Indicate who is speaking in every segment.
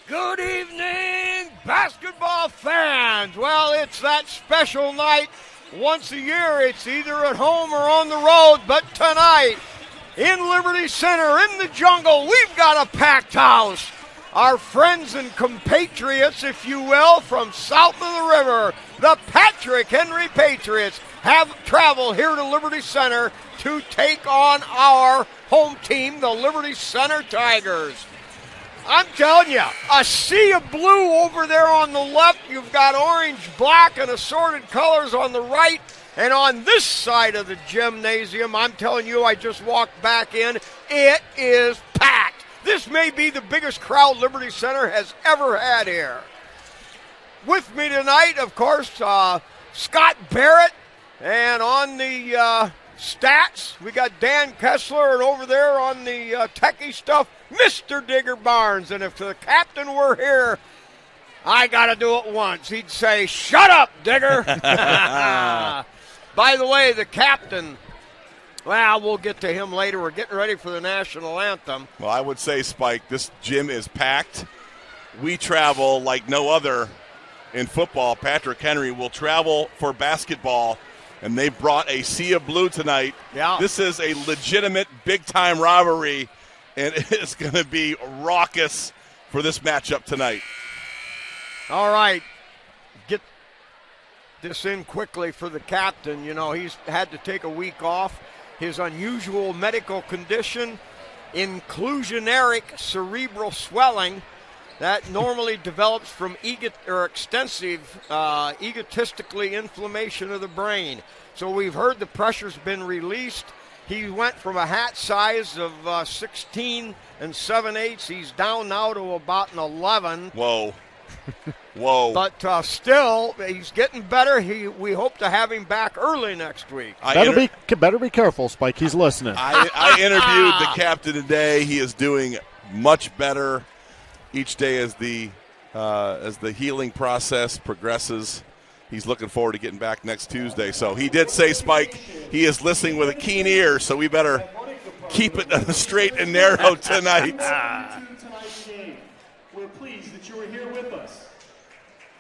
Speaker 1: Good evening, basketball fans. Well, it's that special night. Once a year, it's either at home or on the road, but tonight, in Liberty Center, in the jungle, we've got a packed house. Our friends and compatriots, if you will, from south of the river, the Patrick Henry Patriots, have traveled here to Liberty Center to take on our home team, the Liberty Center Tigers. I'm telling you, a sea of blue over there on the left. You've got orange, black, and assorted colors on the right. And on this side of the gymnasium, I'm telling you, I just walked back in. It is packed. This may be the biggest crowd Liberty Center has ever had here. With me tonight, of course, Scott Barrett. And on the stats, we got Dan Kessler, and over there on the techie stuff, Mr. Digger Barnes. And if the captain were here, I got to do it once. He'd say, "Shut up, Digger." By the way, the captain, well, we'll get to him later. We're getting ready for the national anthem.
Speaker 2: Well, I would say, Spike, this gym is packed. We travel like no other in football. Patrick Henry will travel for basketball, and they brought a sea of blue tonight.
Speaker 1: Yeah.
Speaker 2: This is a legitimate big-time rivalry, and it's going to be raucous for this matchup tonight.
Speaker 1: All right. Get this in quickly for the captain. You know, he's had to take a week off. His unusual medical condition, inclusionary cerebral swelling, that normally develops from extensive egotistically inflammation of the brain. So we've heard the pressure's been released. He went from a hat size of 16 and 7/8. He's down now to about an 11.
Speaker 2: Whoa. Whoa.
Speaker 1: But still, he's getting better. We hope to have him back early next week.
Speaker 3: Better be careful, Spike. He's listening.
Speaker 2: I interviewed the captain today. He is doing much better each day as the healing process progresses. He's looking forward to getting back next Tuesday. So he did say, Spike, he is listening with a keen ear, so we better keep it straight and narrow tonight.
Speaker 4: We're pleased that you are here with us.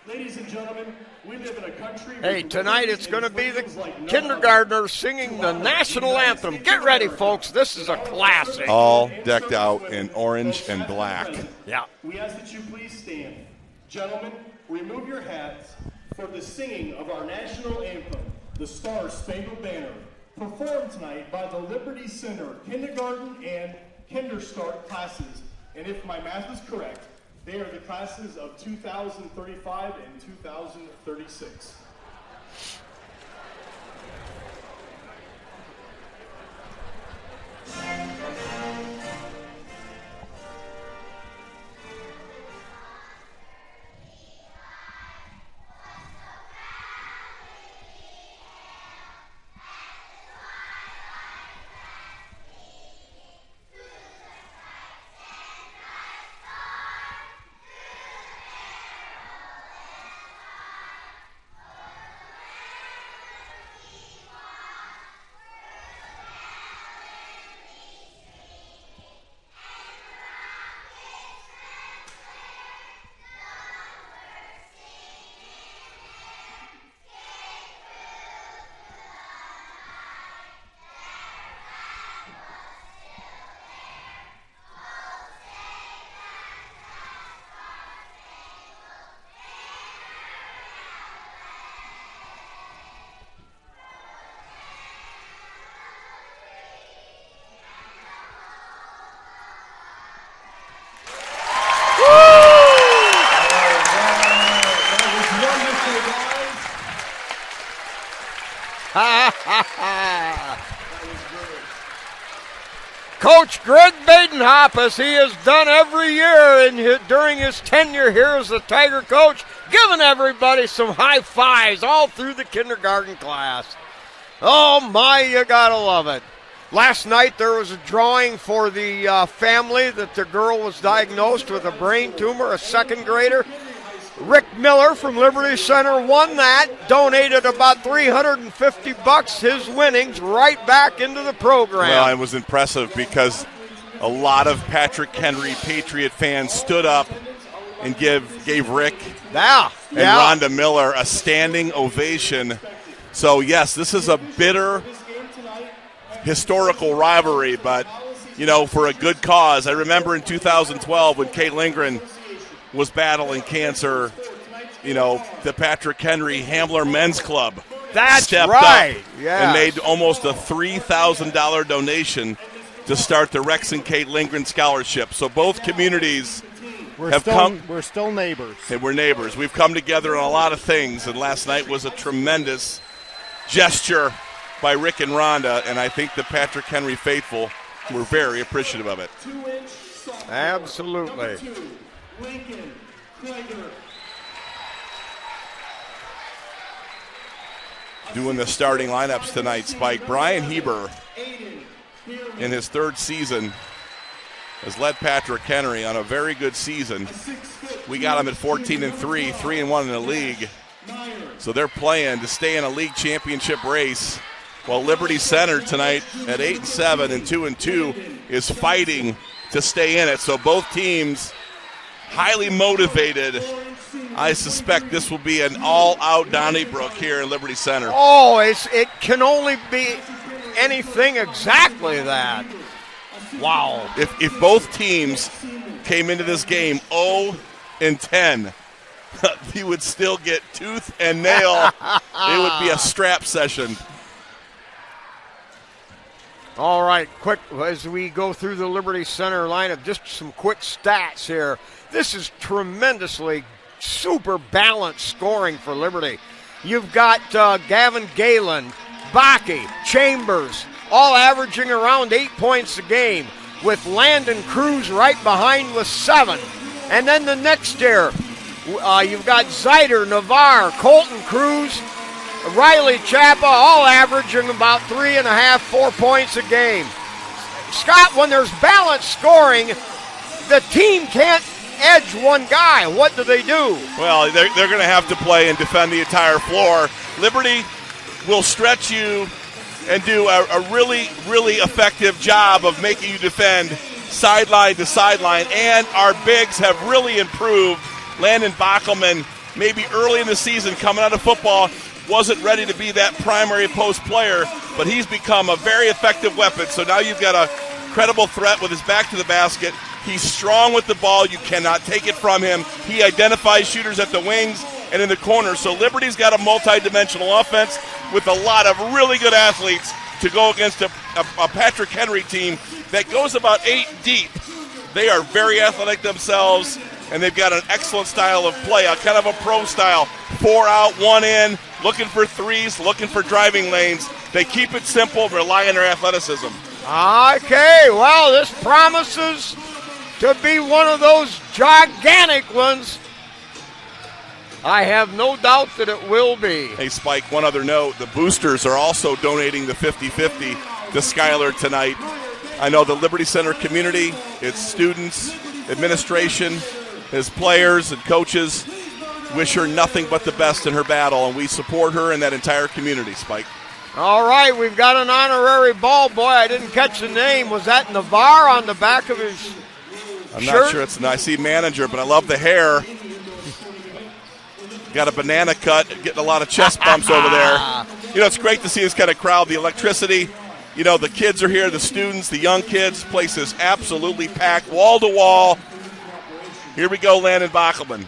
Speaker 4: Ladies and gentlemen, we live in a country.
Speaker 1: Hey, tonight it's going to be the kindergartners singing the national anthem. Get ready, folks. This is a classic.
Speaker 2: All decked out in orange and black.
Speaker 1: Yeah.
Speaker 4: We ask that you please stand. Gentlemen, remove your hats for the singing of our national anthem, the Star Spangled Banner, performed tonight by the Liberty Center kindergarten and kinderstart classes. And if my math is correct, they are the classes of 2035 and 2036.
Speaker 1: Coach Greg Badenhop, as he has done every year during his tenure here as the Tiger coach, giving everybody some high fives all through the kindergarten class. Oh, my, you gotta love it. Last night there was a drawing for the family that the girl was diagnosed with a brain tumor, a second grader. Rick Miller from Liberty Center won that, donated about $350, his winnings, right back into the program.
Speaker 2: Well, it was impressive because a lot of Patrick Henry Patriot fans stood up and gave Rick
Speaker 1: and
Speaker 2: Rhonda Miller a standing ovation. So, yes, this is a bitter historical rivalry, but, for a good cause. I remember in 2012 when Kate Lindgren was battling cancer, the Patrick Henry Hambler Men's Club stepped up and made almost a $3,000 donation to start the Rex and Kate Lindgren Scholarship. So both communities
Speaker 3: We're still neighbors.
Speaker 2: And we're neighbors. We've come together on a lot of things, and last night was a tremendous gesture by Rick and Rhonda, and I think the Patrick Henry faithful were very appreciative of it.
Speaker 1: Absolutely.
Speaker 2: Doing the starting lineups tonight, Spike. Brian Heber, in his third season, has led Patrick Henry on a very good season. We got him at 14-3, 3-1 in the league. So they're playing to stay in a league championship race, while Liberty Center tonight at 8-7 and 2-2 is fighting to stay in it. So both teams highly motivated. I suspect this will be an all-out Donnybrook here in Liberty Center.
Speaker 1: Oh, it can only be anything exactly that. Wow.
Speaker 2: If both teams came into this game 0-10, you would still get tooth and nail. It would be a strap session.
Speaker 1: All right, quick, as we go through the Liberty Center lineup, just some quick stats here. This is tremendously super balanced scoring for Liberty. You've got Gavin Galen, Bakke, Chambers, all averaging around 8 points a game, with Landon Cruz right behind with 7. And then the next year, you've got Zider, Navarre, Colton Cruz, Riley Chappa, all averaging about 3.5, 4 points a game. Scott, when there's balanced scoring, the team can't edge one guy. What do they do?
Speaker 2: Well, they're going to have to play and defend the entire floor. Liberty will stretch you and do a really, really effective job of making you defend sideline to sideline. And our bigs have really improved. Landon Backelman, maybe early in the season coming out of football, wasn't ready to be that primary post player, but he's become a very effective weapon. So now you've got a credible threat with his back to the basket. He's strong with the ball. You cannot take it from him. He identifies shooters at the wings and in the corners. So Liberty's got a multi-dimensional offense with a lot of really good athletes to go against a Patrick Henry team that goes about 8 deep. They are very athletic themselves, and they've got an excellent style of play, a kind of a pro style. 4 out, 1 in, looking for threes, looking for driving lanes. They keep it simple, rely on their athleticism.
Speaker 1: Okay, well, this promises to be one of those gigantic ones. I have no doubt that it will be.
Speaker 2: Hey, Spike, one other note. The boosters are also donating the 50-50 to Skylar tonight. I know the Liberty Center community, its students, administration, his players and coaches wish her nothing but the best in her battle, and we support her and that entire community, Spike.
Speaker 1: All right, we've got an honorary ball boy. I didn't catch the name. Was that Navarre on the back of his
Speaker 2: I'm
Speaker 1: shirt?
Speaker 2: not sure. I see manager, but I love the hair. Got a banana cut, getting a lot of chest bumps over there. It's great to see this kind of crowd, the electricity. The kids are here, the students, the young kids. Place is absolutely packed, wall to wall. Here we go, Landon Backelman.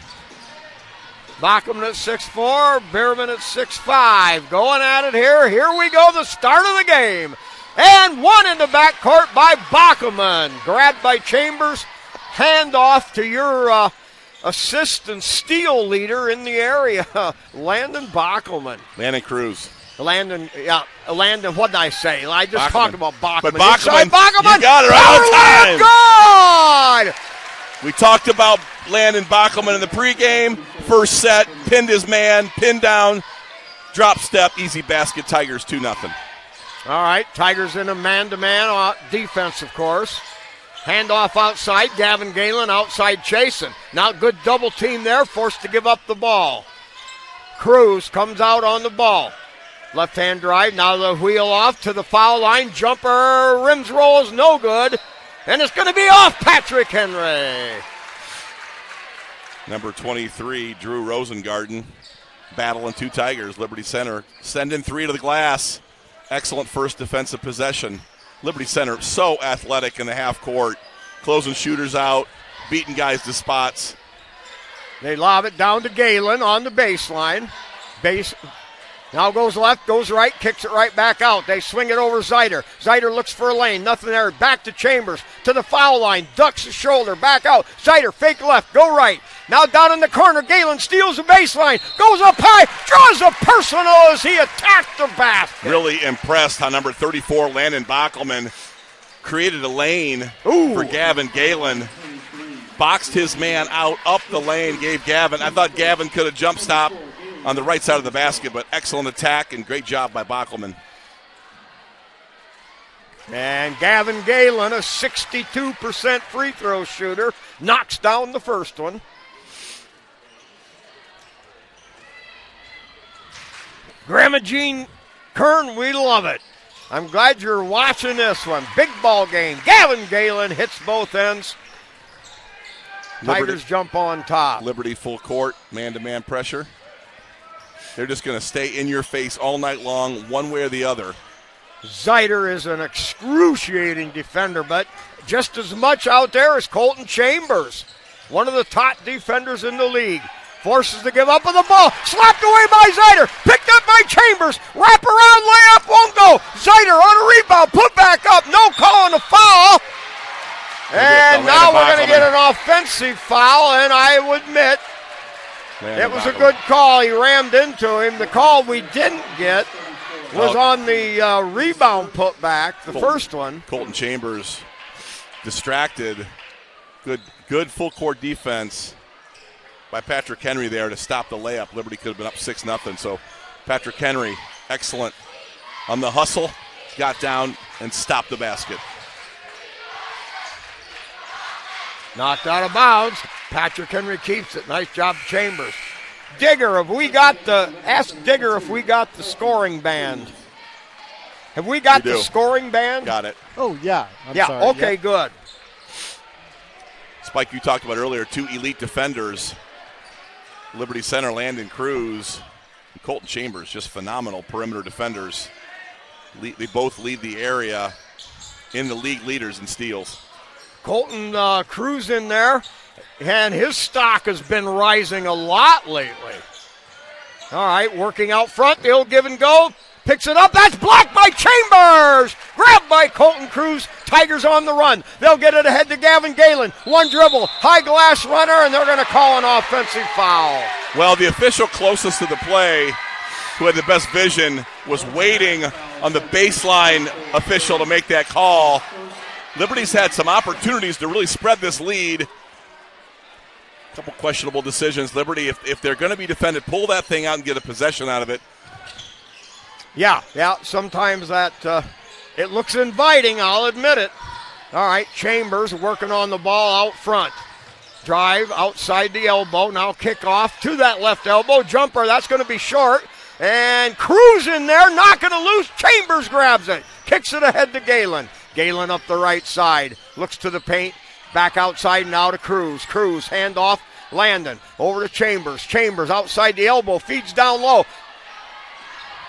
Speaker 1: Bachman at 6'4", Bierman at 6'5". Going at it here. Here we go, the start of the game. And one in the backcourt by Bachman. Grabbed by Chambers. Hand off to your assist and steal leader in the area, Landon Bachman.
Speaker 2: Landon Cruz.
Speaker 1: Landon, what did I say? I just
Speaker 2: Bachman.
Speaker 1: Talked about Bachman.
Speaker 2: But Bachman,
Speaker 1: Bachman,
Speaker 2: you got it right on time.
Speaker 1: Good!
Speaker 2: We talked about Landon Bachman in the pregame. First set, pinned his man, pinned down, drop step, easy basket, Tigers 2-0.
Speaker 1: All right, Tigers in a man-to-man defense, of course. Handoff outside, Gavin Galen outside chasing. Now good double team there, forced to give up the ball. Cruz comes out on the ball. Left-hand drive, now the wheel off to the foul line. Jumper, rims roll is no good. And it's going to be off Patrick Henry.
Speaker 2: Number 23, Drew Rosengarten, battling 2 Tigers. Liberty Center sending 3 to the glass. Excellent first defensive possession. Liberty Center so athletic in the half court, closing shooters out, beating guys to spots.
Speaker 1: They lob it down to Galen on the baseline. Now goes left, goes right, kicks it right back out. They swing it over Zeider. Zeider looks for a lane, nothing there. Back to Chambers, to the foul line, ducks his shoulder, back out. Zeider, fake left, go right. Now down in the corner, Galen steals the baseline, goes up high, draws a personal as he attacked the basket.
Speaker 2: Really impressed how number 34, Landon Bockelman, created a lane for Gavin Galen. Boxed his man out, up the lane, gave Gavin. I thought Gavin could have jump stopped on the right side of the basket, but excellent attack and great job by Bockelman.
Speaker 1: And Gavin Galen, a 62% free throw shooter, knocks down the first one. Grandma Jean Kern, we love it. I'm glad you're watching this one. Big ball game. Gavin Galen hits both ends. Tigers jump on top.
Speaker 2: Liberty full court, man-to-man pressure. They're just going to stay in your face all night long, one way or the other.
Speaker 1: Zeider is an excruciating defender, but just as much out there as Colton Chambers, one of the top defenders in the league. Forces to give up with the ball. Slapped away by Zeider. Picked up by Chambers. Wrap around layup won't go. Zeider on a rebound. Put back up. No call on the foul. And now we're going to get an offensive foul, and I will admit it was a good call. He rammed into him. The call we didn't get was on the rebound putback, the first one.
Speaker 2: Colton Chambers distracted. Good full court defense by Patrick Henry there to stop the layup. Liberty could have been up 6-0. So Patrick Henry, excellent on the hustle, got down and stopped the basket.
Speaker 1: Knocked out of bounds. Patrick Henry keeps it. Nice job, Chambers. Digger, ask Digger if we got the scoring band. Have we got the scoring band?
Speaker 2: Got it.
Speaker 3: Oh, yeah.
Speaker 1: Okay, good.
Speaker 2: Spike, you talked about earlier, 2 elite defenders. Liberty Center, Landon Cruz, and Colton Chambers, just phenomenal perimeter defenders. They both lead the area in the league leaders in steals.
Speaker 1: Colton Cruz in there, and his stock has been rising a lot lately. All right, working out front, the old give and go. Picks it up, that's blocked by Chambers! Grabbed by Colton Cruz, Tigers on the run. They'll get it ahead to Gavin Galen. One dribble, high glass runner, and they're going to call an offensive foul.
Speaker 2: Well, the official closest to the play, who had the best vision, was waiting on the baseline official to make that call. Liberty's had some opportunities to really spread this lead. A couple questionable decisions. Liberty, if they're going to be defended, pull that thing out and get a possession out of it.
Speaker 1: Yeah, sometimes that it looks inviting, I'll admit it. All right, Chambers working on the ball out front. Drive outside the elbow, now kick off to that left elbow. Jumper, that's going to be short. And Cruz in there, not going to lose. Chambers grabs it, kicks it ahead to Galen. Galen up the right side, looks to the paint, back outside now to Cruz. Cruz, handoff, Landon, over to Chambers. Chambers outside the elbow, feeds down low.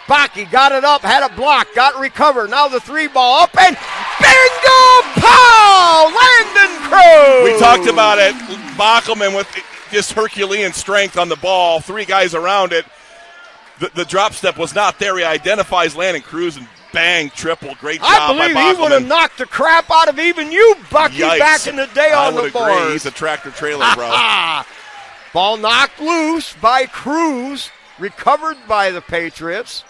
Speaker 1: Bakke got it up, had it blocked, got recovered. Now the 3 ball up and bingo! Pow! Landon Cruz!
Speaker 2: We talked about it. Bockelman with just Herculean strength on the ball. 3 guys around it. The drop step was not there. He identifies Landon Cruz and bang, triple. Great job by Bockelman.
Speaker 1: I believe he would have knocked the crap out of even you, Bucky, back in the day on the board.
Speaker 2: Agree. He's a tractor trailer, bro.
Speaker 1: Ball knocked loose by Cruz, recovered by the Patriots.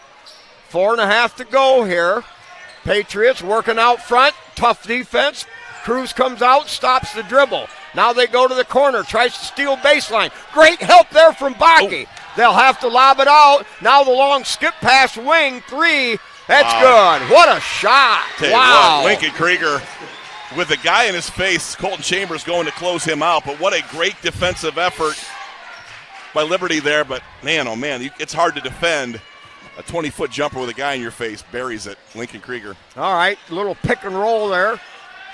Speaker 1: 4.5 to go here. Patriots working out front, tough defense. Cruz comes out, stops the dribble. Now they go to the corner, tries to steal baseline. Great help there from Bakke. They'll have to lob it out. Now the long skip pass wing, 3. That's good. What a shot. Wow.
Speaker 2: Lincoln Krieger with the guy in his face. Colton Chambers going to close him out, but what a great defensive effort by Liberty there. But man, oh man, it's hard to defend. A 20-foot jumper with a guy in your face buries it. Lincoln Krieger.
Speaker 1: All right, little pick and roll there.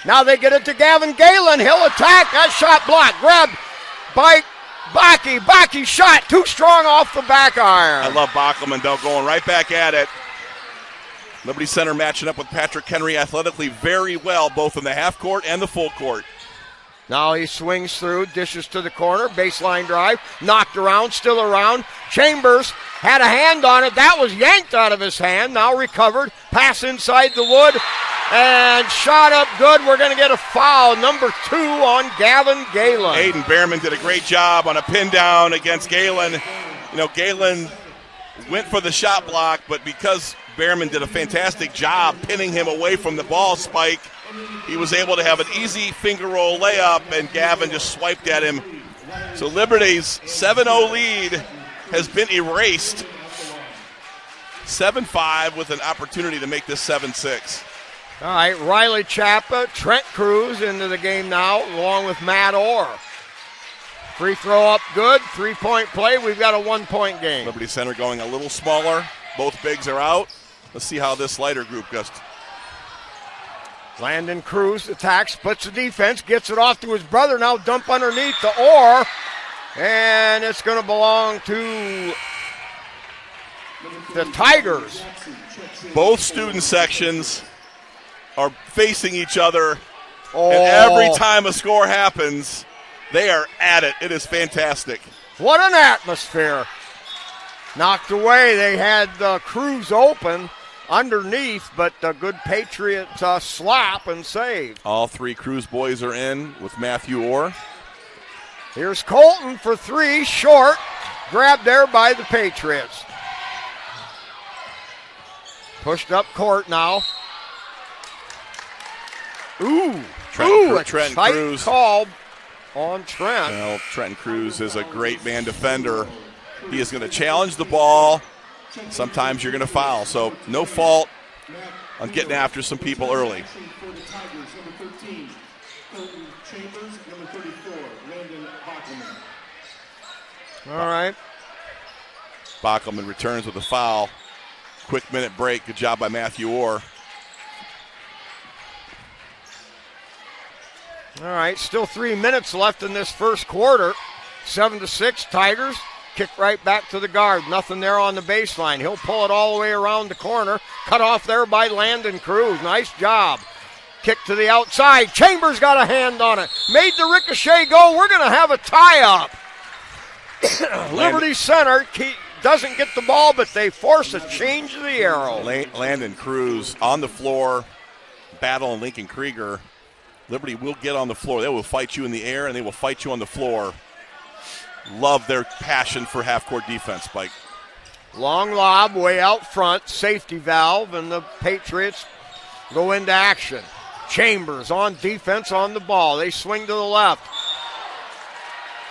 Speaker 1: Now they get it to Gavin Galen. He'll attack. That shot blocked. Grabbed by Bakke shot, too strong off the back iron.
Speaker 2: I love Bockelman, though, going right back at it. Liberty Center matching up with Patrick Henry athletically very well, both in the half court and the full court.
Speaker 1: Now he swings through, dishes to the corner, baseline drive, knocked around, still around. Chambers had a hand on it. That was yanked out of his hand. Now recovered, pass inside the wood, and shot up good. We're going to get a foul, number 2 on Gavin Galen.
Speaker 2: Aiden Behrman did a great job on a pin down against Galen. You know, Galen went for the shot block, but because Behrman did a fantastic job pinning him away from the ball spike, he was able to have an easy finger roll layup, and Gavin just swiped at him. So Liberty's 7-0 lead has been erased. 7-5 with an opportunity to make this 7-6.
Speaker 1: All right, Riley Chappa, Trent Cruz into the game now, along with Matt Orr. Free throw up good, 3-point play. We've got a 1-point game.
Speaker 2: Liberty Center going a little smaller. Both bigs are out. Let's see how this lighter group goes.
Speaker 1: Landon Cruz attacks, splits the defense, gets it off to his brother. Now dump underneath the Orr, and it's going to belong to the Tigers.
Speaker 2: Both student sections are facing each other, and every time a score happens, they are at it. It is fantastic.
Speaker 1: What an atmosphere. Knocked away. They had Cruz open underneath, but a good Patriot slap and save.
Speaker 2: All 3 Cruz boys are in with Matthew Orr.
Speaker 1: Here's Colton for 3, short. Grabbed there by the Patriots. Pushed up court now.
Speaker 2: Trenton
Speaker 1: tight
Speaker 2: Cruz.
Speaker 1: Call on Trent.
Speaker 2: Well, Trenton Cruz is a great man defender. He is going to challenge the ball. Sometimes you're going to foul, so no fault on getting after some people early.
Speaker 1: All right.
Speaker 2: Bockelman returns with a foul. Quick minute break. Good job by Matthew Orr.
Speaker 1: All right, still 3 minutes left in this first quarter. 7-6, Tigers. Kick right back to the guard. Nothing there on the baseline. He'll pull it all the way around the corner. Cut off there by Landon Cruz. Nice job. Kick to the outside. Chambers got a hand on it. Made the ricochet go. We're going to have a tie-up. Liberty Center doesn't get the ball, but they force a change of the arrow.
Speaker 2: Landon Cruz on the floor, battling Lincoln Krieger. Liberty will get on the floor. They will fight you in the air, and they will fight you on the floor. Love their passion for half-court defense, Spike.
Speaker 1: Long lob way out front, safety valve, and the Patriots go into action. Chambers on defense on the ball. They swing to the left.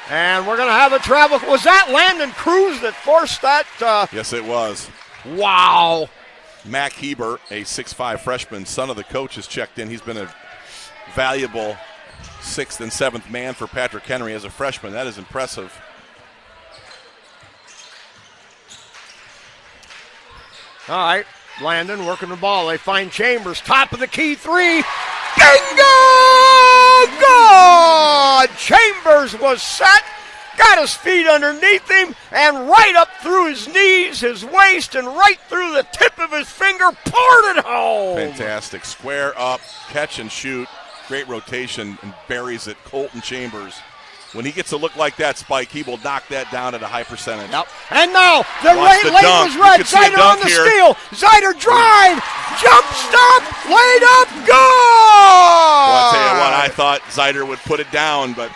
Speaker 1: And we're going to have a travel. Was that Landon Cruz that forced that?
Speaker 2: Yes, it was.
Speaker 1: Wow.
Speaker 2: Mac Heber, a 6'5 freshman, son of the coach, has checked in. He's been a valuable 6th and 7th man for Patrick Henry as a freshman. That is impressive.
Speaker 1: All right, Landon working the ball. They find Chambers, top of the key 3. Bingo! Good! Chambers was set, got his feet underneath him, and right up through his knees, his waist, and right through the tip of his finger, poured it home.
Speaker 2: Fantastic. Square up, catch and shoot. Great rotation, and buries it. Colton Chambers. When he gets a look like that, Spike, he will knock that down at a high percentage.
Speaker 1: Yep. And now the lane was red. Zider on the
Speaker 2: here.
Speaker 1: steal. Zider drive. Jump stop. Laid up. Good.
Speaker 2: Well, I'll tell you what, I thought Zider would put it down, but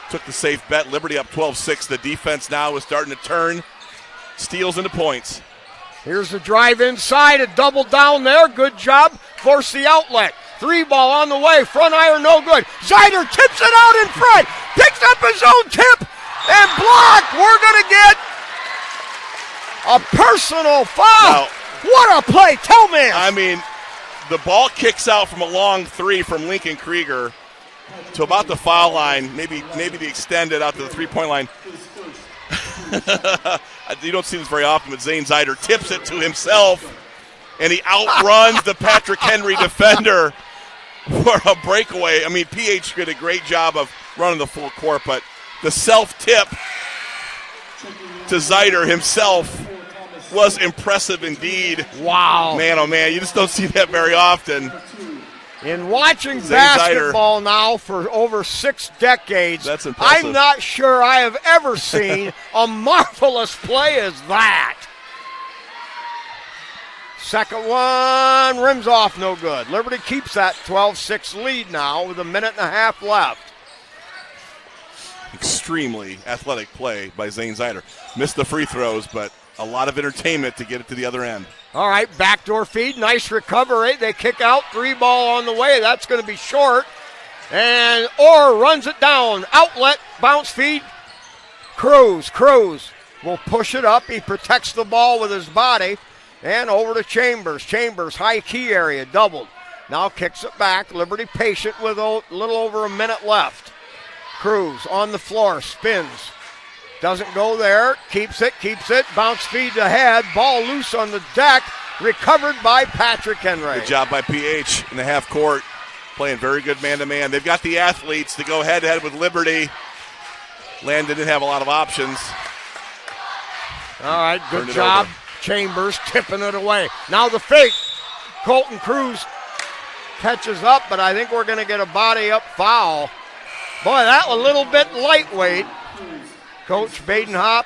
Speaker 2: took the safe bet. Liberty up 12-6. The defense now is starting to turn. Steals into points.
Speaker 1: Here's the drive inside. A double down there. Good job. Force the outlet. 3 ball on the way. Front iron no good. Zider tips it out in front. Picks up his own tip and blocked. We're going to get a personal foul.
Speaker 2: Now,
Speaker 1: what a play. Tell me.
Speaker 2: I mean, the ball kicks out from a long 3 from Lincoln Krieger to about the foul line, maybe the extended out to the 3-point line. You don't see this very often, but Zane Zider tips it to himself, and he outruns the Patrick Henry defender for a breakaway. I mean, PH did a great job of running the full court, but The self-tip to Zeider himself was impressive indeed.
Speaker 1: Wow.
Speaker 2: Man, oh man, you just don't see that very often.
Speaker 1: In watching
Speaker 2: Zane
Speaker 1: basketball now for over 6 decades,
Speaker 2: that's impressive.
Speaker 1: I'm not sure I have ever seen a marvelous play as that. Second one, rims off, no good. Liberty keeps that 12-6 lead now with a minute and a half left.
Speaker 2: Extremely athletic play by Zane Zeider. Missed the free throws, but a lot of entertainment to get it to the other end.
Speaker 1: All right, backdoor feed, nice recovery. They kick out, 3 ball on the way. That's going to be short. And Orr runs it down. Outlet, bounce feed. Cruz will push it up. He protects the ball with his body. And over to Chambers. Chambers, high key area, doubled. Now kicks it back. Liberty patient with a little over a minute left. Cruz on the floor, spins. Doesn't go there, keeps it. Bounce feed ahead, ball loose on the deck, recovered by Patrick Henry.
Speaker 2: Good job by PH in the half court, playing very good man-to-man. They've got the athletes to go head-to-head with Liberty. Landon didn't have a lot of options.
Speaker 1: All right, good job. Chambers tipping it away. Now the fake. Colton Cruz catches up, but I think we're going to get a body-up foul. Boy, that a little bit lightweight. Coach Badenhop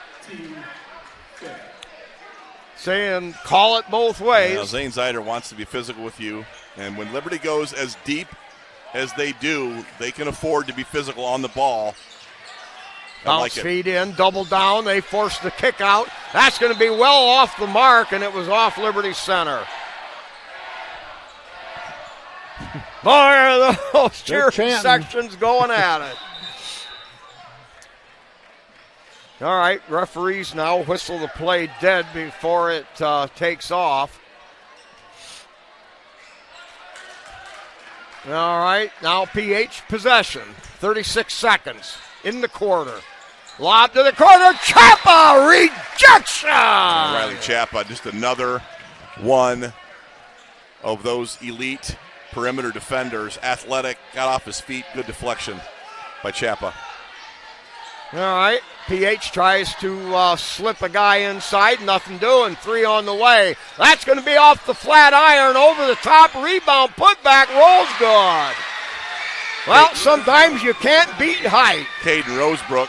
Speaker 1: saying call it both ways.
Speaker 2: Now, Zane Zeider wants to be physical with you, and when Liberty goes as deep as they do, they can afford to be physical on the ball.
Speaker 1: Bounce feed in, double down. They force the kick out. That's going to be well off the mark, and it was off Liberty center. Boy, those cheering sections going at it. All right, referees now whistle the play dead before it takes off. All right, now PH possession. 36 seconds in the quarter. Lob to the corner. Chapa rejection.
Speaker 2: Riley Chapa, just another one of those elite perimeter defenders. Athletic, got off his feet. Good deflection by Chapa.
Speaker 1: All right, PH tries to slip a guy inside, nothing doing, 3 on the way. That's going to be off the flat iron, over the top, rebound, put back, rolls good. Well, sometimes you can't beat height.
Speaker 2: Caden Rosebrook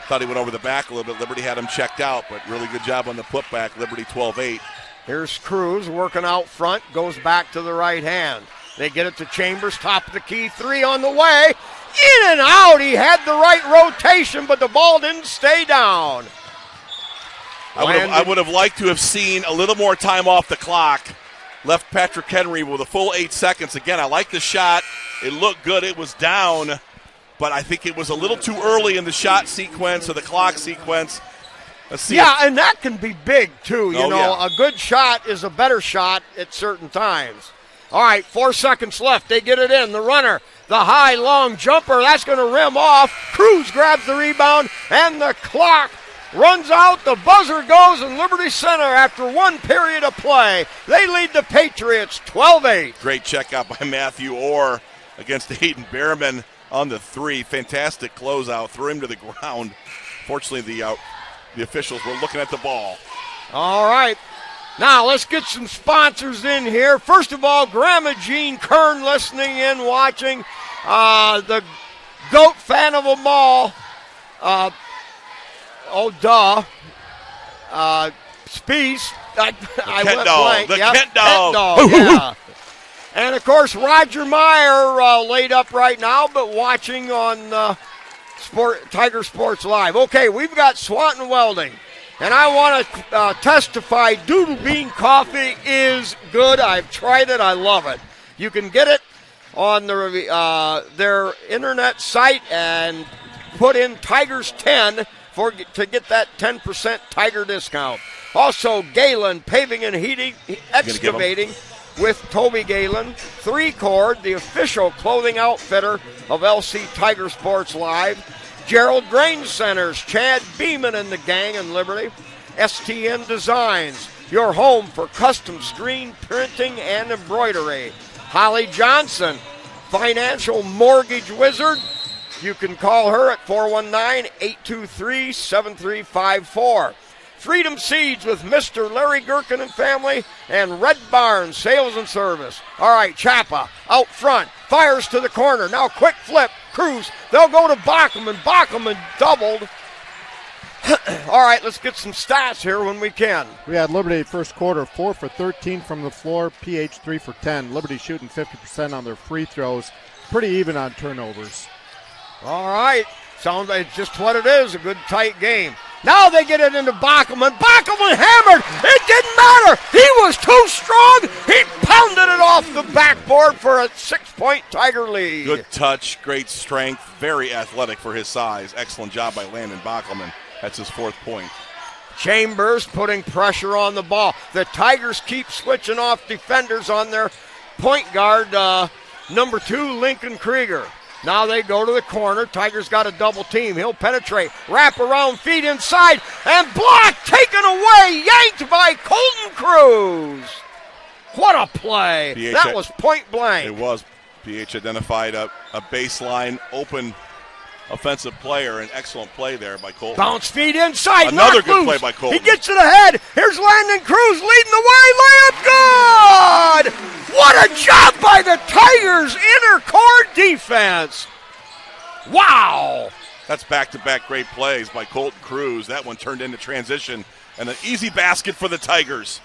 Speaker 2: thought he went over the back a little bit. Liberty had him checked out, but really good job on the putback. Liberty 12-8.
Speaker 1: Here's Cruz working out front, goes back to the right hand. They get it to Chambers, top of the key, 3 on the way. In and out, he had the right rotation, but the ball didn't stay down.
Speaker 2: I would have liked to have seen a little more time off the clock. Left Patrick Henry with a full 8 seconds. Again, I like the shot. It looked good. It was down, but I think it was a little too early in the shot sequence or the clock sequence. Let's see.
Speaker 1: Yeah, and that can be big, too. A good shot is a better shot at certain times. All right, 4 seconds left. They get it in. The runner, the high, long jumper, that's going to rim off. Cruz grabs the rebound, and the clock runs out. The buzzer goes, and Liberty Center, after 1 period of play, they lead the Patriots 12-8.
Speaker 2: Great check out by Matthew Orr against Hayden Behrman on the 3. Fantastic closeout. Threw him to the ground. Fortunately, the officials were looking at the ball.
Speaker 1: All right. Now, let's get some sponsors in here. First of all, Grandma Jean Kern listening in, watching. The GOAT fan of them all. Spies. I went blank.
Speaker 2: Kent Dog.
Speaker 1: Yeah. And, of course, Roger Meyer laid up right now, but watching on Tiger Sports Live. Okay, we've got Swanton Welding. And I want to testify, Doodle Bean coffee is good. I've tried it. I love it. You can get it on their internet site and put in Tigers 10 to get that 10% Tiger discount. Also, Galen Paving and Heating, Excavating with Toby Galen. 3-Cord, the official clothing outfitter of LC Tiger Sports Live. Gerald Grain Centers, Chad Beeman and the gang in Liberty. STN Designs, your home for custom screen printing and embroidery. Holly Johnson, financial mortgage wizard. You can call her at 419-823-7354. Freedom Seeds with Mr. Larry Gherkin and family, and Red Barn Sales and Service. All right, Chapa out front, fires to the corner. Now quick flip, Cruz. They'll go to Bachman. Bachman doubled. All right, let's get some stats here when we can.
Speaker 3: We had Liberty first quarter 4 for 13 from the floor, PH 3 for 10. Liberty shooting 50% on their free throws. Pretty even on turnovers.
Speaker 1: All right, sounds like just what it is, a good tight game. Now they get it into Bachman. Bachman hammered. It didn't matter. He was too strong. He pounded it off the backboard for a 6-point Tiger lead.
Speaker 2: Good touch, great strength, very athletic for his size. Excellent job by Landon Bachman. That's his 4th point.
Speaker 1: Chambers putting pressure on the ball. The Tigers keep switching off defenders on their point guard, number 2, Lincoln Krieger. Now they go to the corner. Tigers got a double team. He'll penetrate, wrap around, feet inside, and blocked, taken away, yanked by Colton Cruz. What a play. That was point blank.
Speaker 2: It was. PH identified a baseline open offensive player. An excellent play there by Colton.
Speaker 1: Bounce feet inside.
Speaker 2: Another good play by Colton.
Speaker 1: He gets it ahead. Here's Landon Cruz leading the way. Layup good. What a job by the Tigers inner court defense. Wow.
Speaker 2: That's back-to-back great plays by Colton Cruz. That one turned into transition and an easy basket for the Tigers.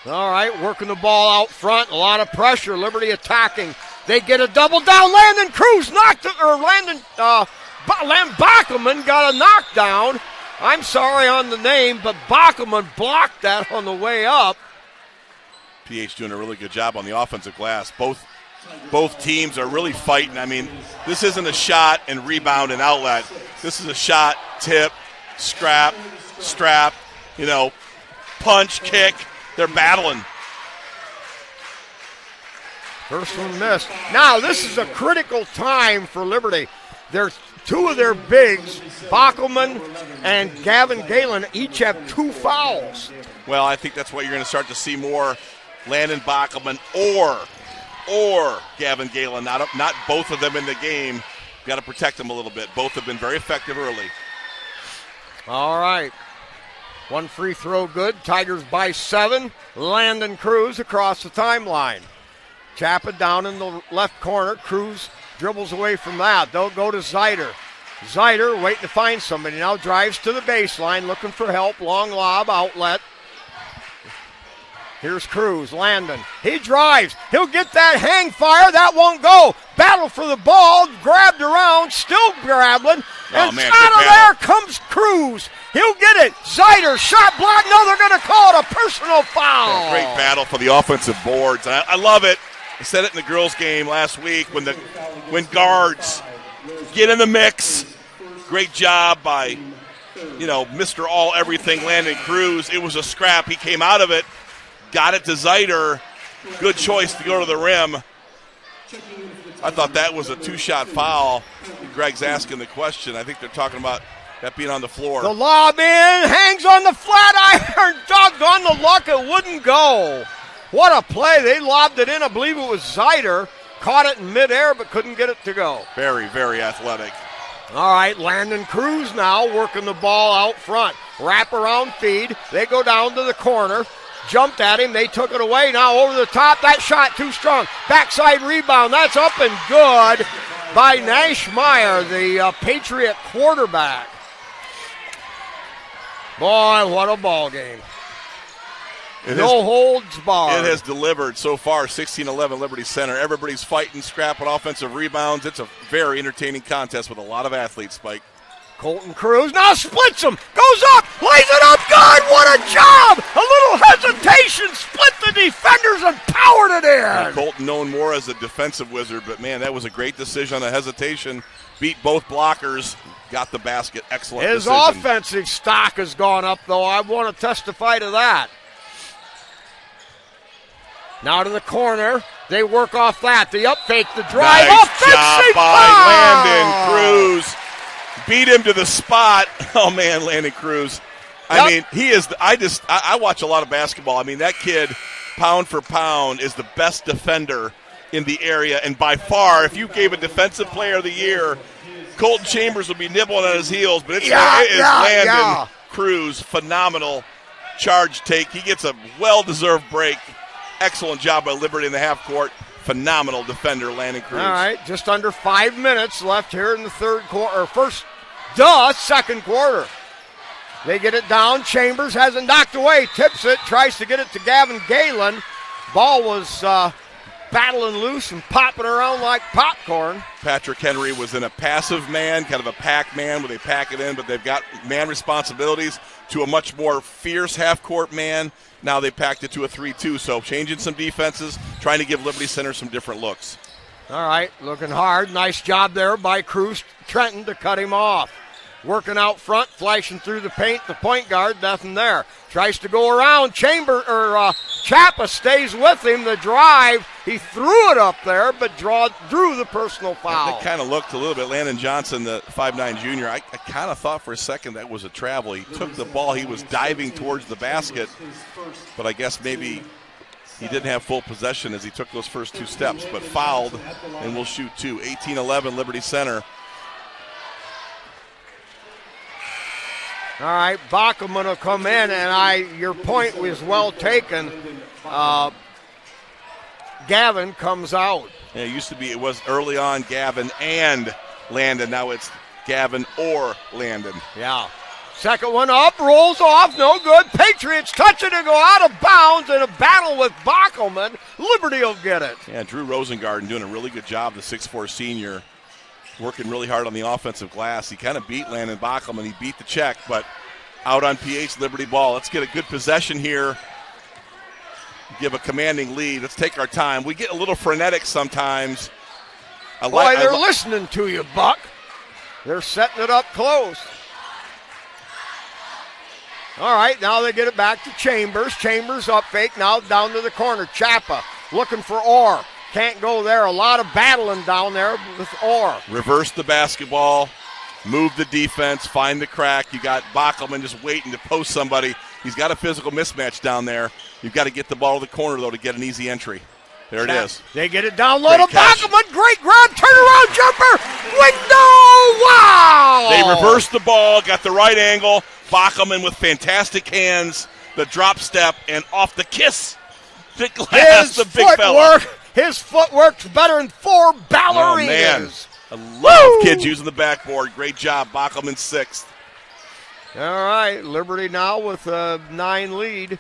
Speaker 1: All right, working the ball out front. A lot of pressure. Liberty attacking. They get a double down. Landon Cruz knocked it, or Bachman got a knockdown. I'm sorry on the name, but Bachman blocked that on the way up.
Speaker 2: PH doing a really good job on the offensive glass. Both teams are really fighting. I mean, this isn't a shot and rebound and outlet. This is a shot, tip, strap, punch, kick. They're battling.
Speaker 1: First one missed. Now, this is a critical time for Liberty. There's 2 of their bigs, Bachman and Gavin Galen, each have 2 fouls.
Speaker 2: Well, I think that's what you're going to start to see more. Landon Bachman or Gavin Galen, not both of them in the game. Got to protect them a little bit. Both have been very effective early.
Speaker 1: All right. 1 free throw good. Tigers by 7. Landon Cruz across the timeline. Chapa down in the left corner. Cruz dribbles away from that. They'll go to Zeider. Zeider waiting to find somebody. Now drives to the baseline, looking for help. Long lob, outlet. Here's Cruz, Landon. He drives. He'll get that hang fire. That won't go. Battle for the ball. Grabbed around. Still grabbling. And out of there comes Cruz. He'll get it. Zeider, shot block. No, they're going to call it a personal foul.
Speaker 2: Yeah, great battle for the offensive boards. I love it. I said it in the girls' game last week when guards get in the mix. Great job by, Mr. All Everything, Landon Cruz. It was a scrap. He came out of it. Got it to Zeider. Good choice to go to the rim. I thought that was a 2-shot foul. Greg's asking the question. I think they're talking about that being on the floor.
Speaker 1: The lob in, hangs on the flat iron. Doggone the luck, it wouldn't go. What a play. They lobbed it in. I believe it was Zeider. Caught it in midair but couldn't get it to go.
Speaker 2: Very, very athletic.
Speaker 1: All right, Landon Cruz now working the ball out front. Wrap around feed. They go down to the corner. Jumped at him. They took it away. Now over the top. That shot too strong. Backside rebound. That's up and good by Nash Meyer, the Patriot quarterback. Boy, what a ball game. No holds barred.
Speaker 2: It has delivered so far, 16-11 Liberty Center. Everybody's fighting, scrapping offensive rebounds. It's a very entertaining contest with a lot of athletes, Spike.
Speaker 1: Colton Cruz now splits him, goes up, lays it up, good, what a job! A little hesitation, split the defenders and powered it in.
Speaker 2: And Colton known more as a defensive wizard, but man, that was a great decision on a hesitation. Beat both blockers, got the basket, excellent
Speaker 1: His
Speaker 2: decision.
Speaker 1: offensive stock has gone up, though. I want to testify to that. Now to the corner. They work off that. The up fake, the drive.
Speaker 2: Nice
Speaker 1: offensive
Speaker 2: job by Landon Cruz. Beat him to the spot. Oh, man, Landon Cruz. I mean, he is – I watch a lot of basketball. I mean, that kid, pound for pound, is the best defender in the area. And by far, if you gave a Defensive Player of the Year Colton Chambers will be nibbling on his heels, but it is Landon Cruz. Phenomenal charge take. He gets a well-deserved break. Excellent job by Liberty in the half court. Phenomenal defender, Landon Cruz.
Speaker 1: All right, just under 5 minutes left here in the second quarter. They get it down. Chambers has it knocked away, tips it, tries to get it to Gavin Galen. Ball was battling loose and popping around like popcorn.
Speaker 2: Patrick Henry was in a passive man, kind of a pack man where they pack it in, but they've got man responsibilities to a much more fierce half-court man. Now they packed it to a 3-2, so changing some defenses, trying to give Liberty Center some different looks.
Speaker 1: All right, looking hard. Nice job there by Cruz Trenton to cut him off. Working out front, flashing through the paint. The point guard, nothing there. Tries to go around. Chapa stays with him. The drive, he threw it up there, but drew the personal foul.
Speaker 2: It kind of looked a little bit. Landon Johnson, the 5'9 junior, I kind of thought for a second that was a travel. He took the ball. He was diving towards the basket, but I guess maybe he didn't have full possession as he took those first 2 steps, but fouled, and will shoot 2. 18-11, Liberty Center.
Speaker 1: All right, Bachman will come in, and your point was well taken. Gavin comes out.
Speaker 2: Yeah, it was early on Gavin and Landon. Now it's Gavin or Landon.
Speaker 1: Yeah. Second one up, rolls off, no good. Patriots touch it and go out of bounds in a battle with Bachman. Liberty will get it.
Speaker 2: Yeah, Drew Rosengarten doing a really good job, the 6'4 senior. Working really hard on the offensive glass. He kind of beat Landon Bachman. He beat the check, but out on PH, Liberty ball. Let's get a good possession here. Give a commanding lead. Let's take our time. We get a little frenetic sometimes.
Speaker 1: They're listening to you, Buck. They're setting it up close. All right, now they get it back to Chambers. Chambers up fake, now down to the corner. Chapa looking for Orr. Can't go there. A lot of battling down there with Orr.
Speaker 2: Reverse the basketball, move the defense, find the crack. You got Bachman just waiting to post somebody. He's got a physical mismatch down there. You've got to get the ball to the corner, though, to get an easy entry. There it is.
Speaker 1: They get it down low to Bachman. Great grab, turnaround jumper. Window, wow!
Speaker 2: They reversed the ball, got the right angle. Bachman with fantastic hands, the drop step, and off the kiss. The glass, the big fella.
Speaker 1: His footwork's better than 4 ballerinas.
Speaker 2: Oh, man. I love kids using the backboard. Great job. Bachman 6th.
Speaker 1: All right, Liberty now with a 9 lead.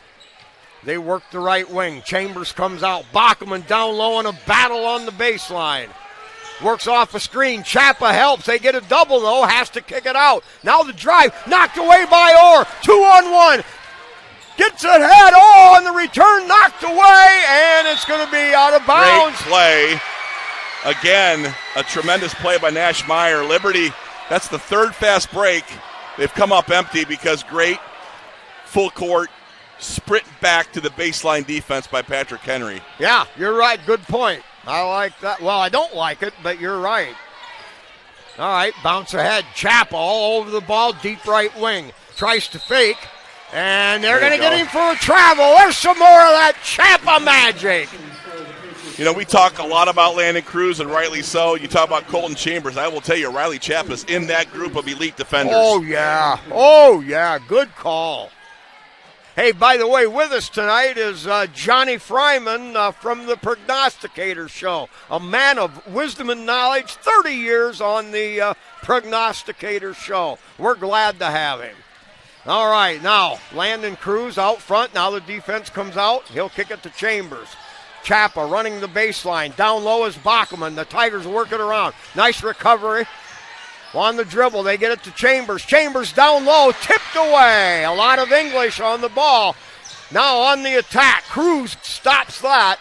Speaker 1: They work the right wing. Chambers comes out. Bachman down low in a battle on the baseline. Works off a screen. Chapa helps. They get a double, though. Has to kick it out. Now the drive. Knocked away by Orr. 2-on-1. Gets it head. Oh, and the return knocked away, and it's going to be out of bounds.
Speaker 2: Great play. Again, a tremendous play by Nash Meyer. Liberty, that's the 3rd fast break. They've come up empty because great full court sprint back to the baseline defense by Patrick Henry.
Speaker 1: Yeah, you're right. Good point. I like that. Well, I don't like it, but you're right. All right, bounce ahead. Chapa all over the ball, deep right wing. Tries to fake. And they're going to get him for a travel. There's some more of that Chapa magic.
Speaker 2: You know, we talk a lot about Landon Cruz, and rightly so. You talk about Colton Chambers. I will tell you, Riley Chapa's in that group of elite defenders.
Speaker 1: Oh, yeah. Good call. Hey, by the way, with us tonight is Johnny Fryman from the Prognosticator Show, a man of wisdom and knowledge, 30 years on the Prognosticator Show. We're glad to have him. All right, now Landon Cruz out front. Now the defense comes out. He'll kick it to Chambers. Chapa running the baseline. Down low is Bachman. The Tigers work it around. Nice recovery. On the dribble, they get it to Chambers. Chambers down low, tipped away. A lot of English on the ball. Now on the attack. Cruz stops that.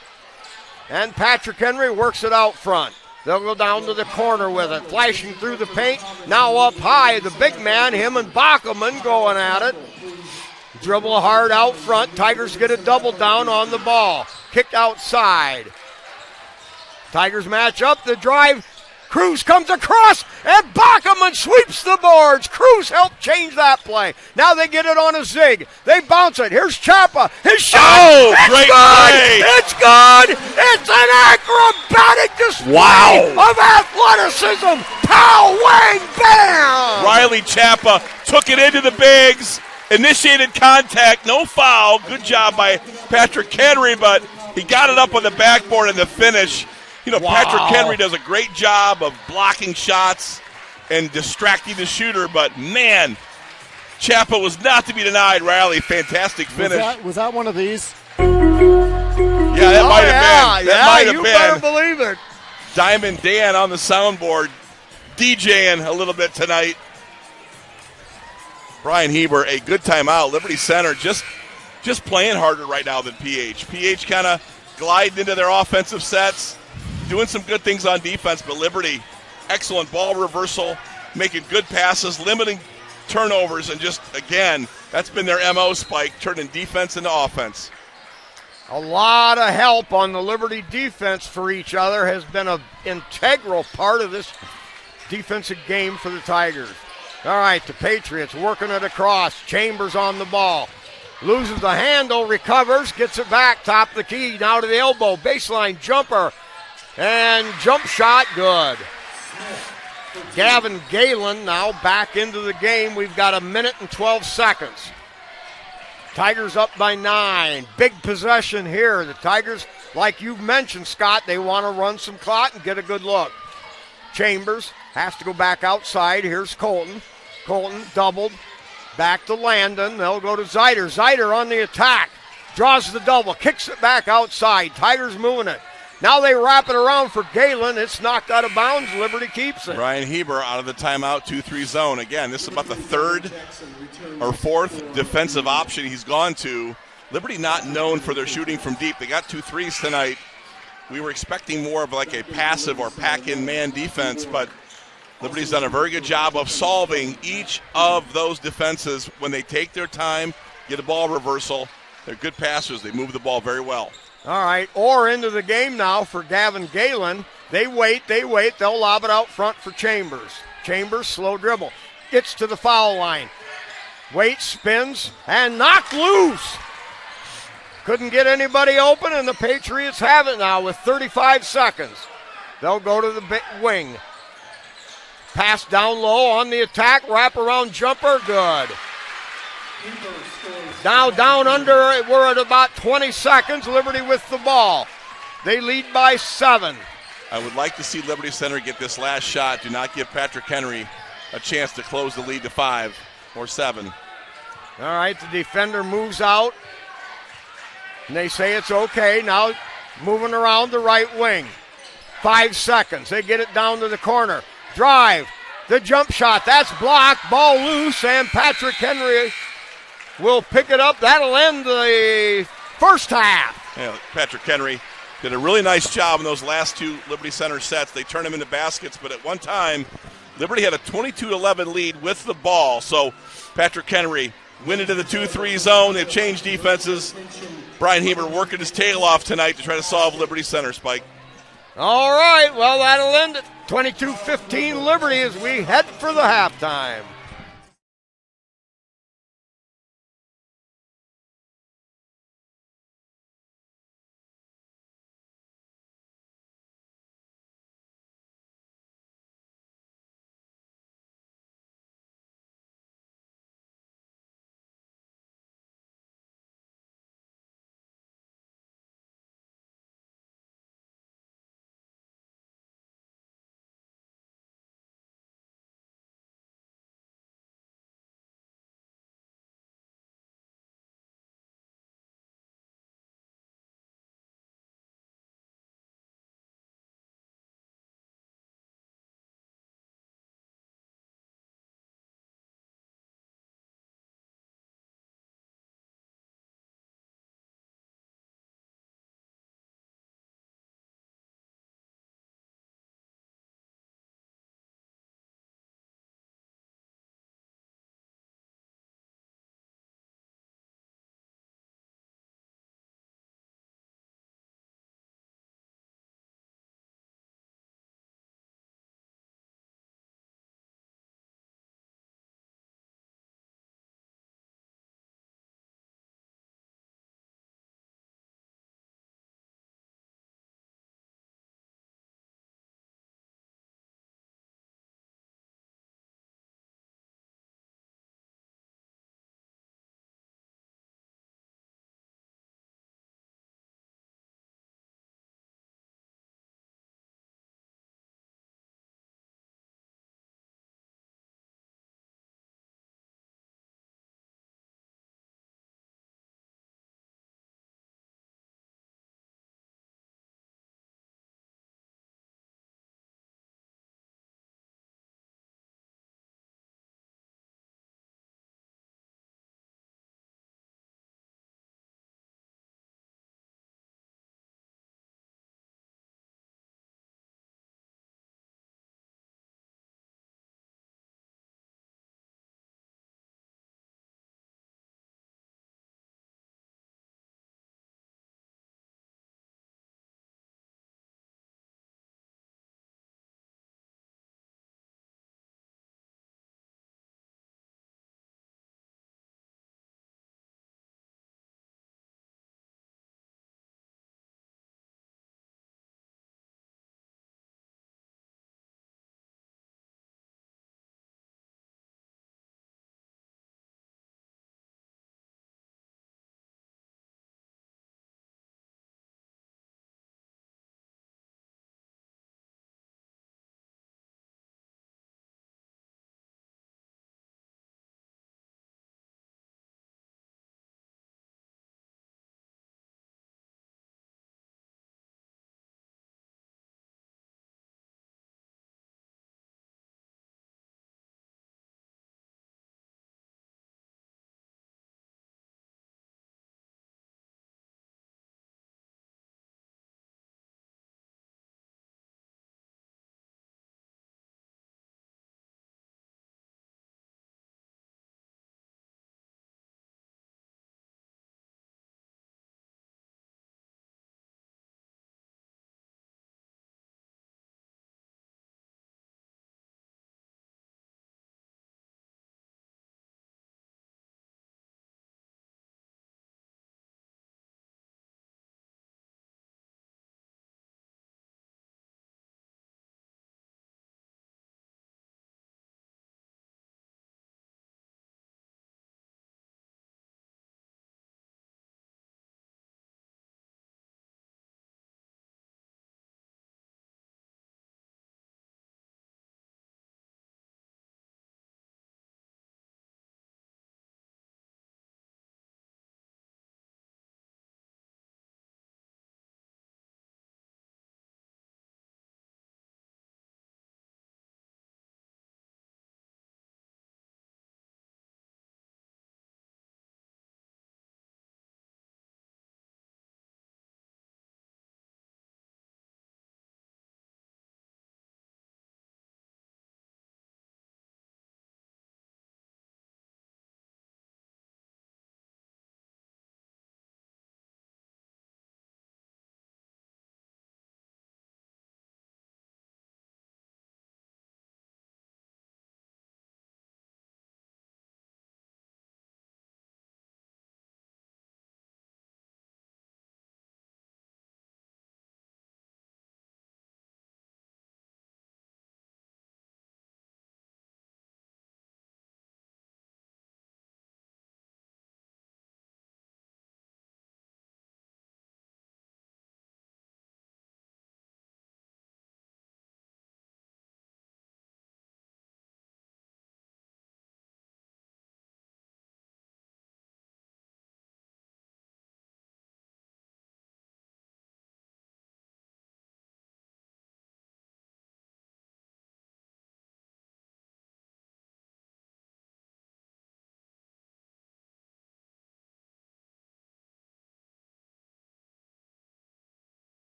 Speaker 1: And Patrick Henry works it out front. They'll go down to the corner with it, flashing through the paint. Now up high, the big man, him and Bachman going at it. Dribble hard out front. Tigers get a double down on the ball. Kicked outside. Tigers match up. The drive Cruz comes across, and Bachman sweeps the boards. Cruz helped change that play. Now they get it on a zig. They bounce it. Here's Chapa. His shot.
Speaker 2: Oh,
Speaker 1: it's
Speaker 2: great
Speaker 1: good.
Speaker 2: play.
Speaker 1: It's good. It's an acrobatic display of athleticism. Pow, wang, bam.
Speaker 2: Riley Chapa took it into the bigs, initiated contact, no foul. Good job by Patrick Henry, but he got it up on the backboard in the finish. You know, Patrick Henry does a great job of blocking shots and distracting the shooter, but man, Chapa was not to be denied. Riley, fantastic finish.
Speaker 3: Was that one of these?
Speaker 2: Yeah, that might have been. That might have
Speaker 1: you
Speaker 2: been.
Speaker 1: better believe it.
Speaker 2: Diamond Dan on the soundboard, DJing a little bit tonight. Brian Heber, a good timeout. Liberty Center just playing harder right now than PH. PH kind of gliding into their offensive sets, doing some good things on defense, but Liberty, excellent ball reversal, making good passes, limiting turnovers, and just, again, that's been their MO, Spike, turning defense into offense.
Speaker 1: A lot of help on the Liberty defense for each other has been an integral part of this defensive game for the Tigers. All right, the Patriots working it across. Chambers on the ball. Loses the handle, recovers, gets it back, top of the key, now to the elbow, baseline jumper, and jump shot, good. Gavin Galen now back into the game. We've got 1 minute and 12 seconds. Tigers up by 9. Big possession here. The Tigers, like you've mentioned, Scott, they want to run some clock and get a good look. Chambers has to go back outside. Here's Colton. Colton doubled. Back to Landon. They'll go to Zeider. Zeider on the attack. Draws the double. Kicks it back outside. Tigers moving it. Now they wrap it around for Galen. It's knocked out of bounds. Liberty keeps it.
Speaker 2: Brian Heber out of the timeout, 2-3 zone. Again, this is about the third or fourth defensive option he's gone to. Liberty not known for their shooting from deep. They got 2 threes tonight. We were expecting more of like a passive or pack-in man defense, but Liberty's done a very good job of solving each of those defenses when they take their time, get a ball reversal. They're good passers. They move the ball very well.
Speaker 1: All right, or into the game now for Gavin Galen. They wait. They'll lob it out front for Chambers. Chambers, slow dribble. Gets to the foul line. Waits, spins, and knocked loose. Couldn't get anybody open, and the Patriots have it now with 35 seconds. They'll go to the wing. Pass down low on the attack. Wraparound jumper, good. Now down under, we're at about 20 seconds. Liberty with the ball. They lead by 7.
Speaker 2: I would like to see Liberty Center get this last shot. Do not give Patrick Henry a chance to close the lead to 5 or 7.
Speaker 1: All right, the defender moves out. And they say it's okay. Now moving around the right wing. 5 seconds. They get it down to the corner. Drive. The jump shot. That's blocked. Ball loose, and Patrick Henry will pick it up. That'll end the first half.
Speaker 2: Yeah, Patrick Henry did a really nice job in those last 2 Liberty Center sets. They turned them into baskets, but at one time, Liberty had a 22-11 lead with the ball. So Patrick Henry went into the 2-3 zone. They've changed defenses. Brian Heber working his tail off tonight to try to solve Liberty Center, Spike.
Speaker 1: All right, well, that'll end it. 22-15 Liberty as we head for the halftime.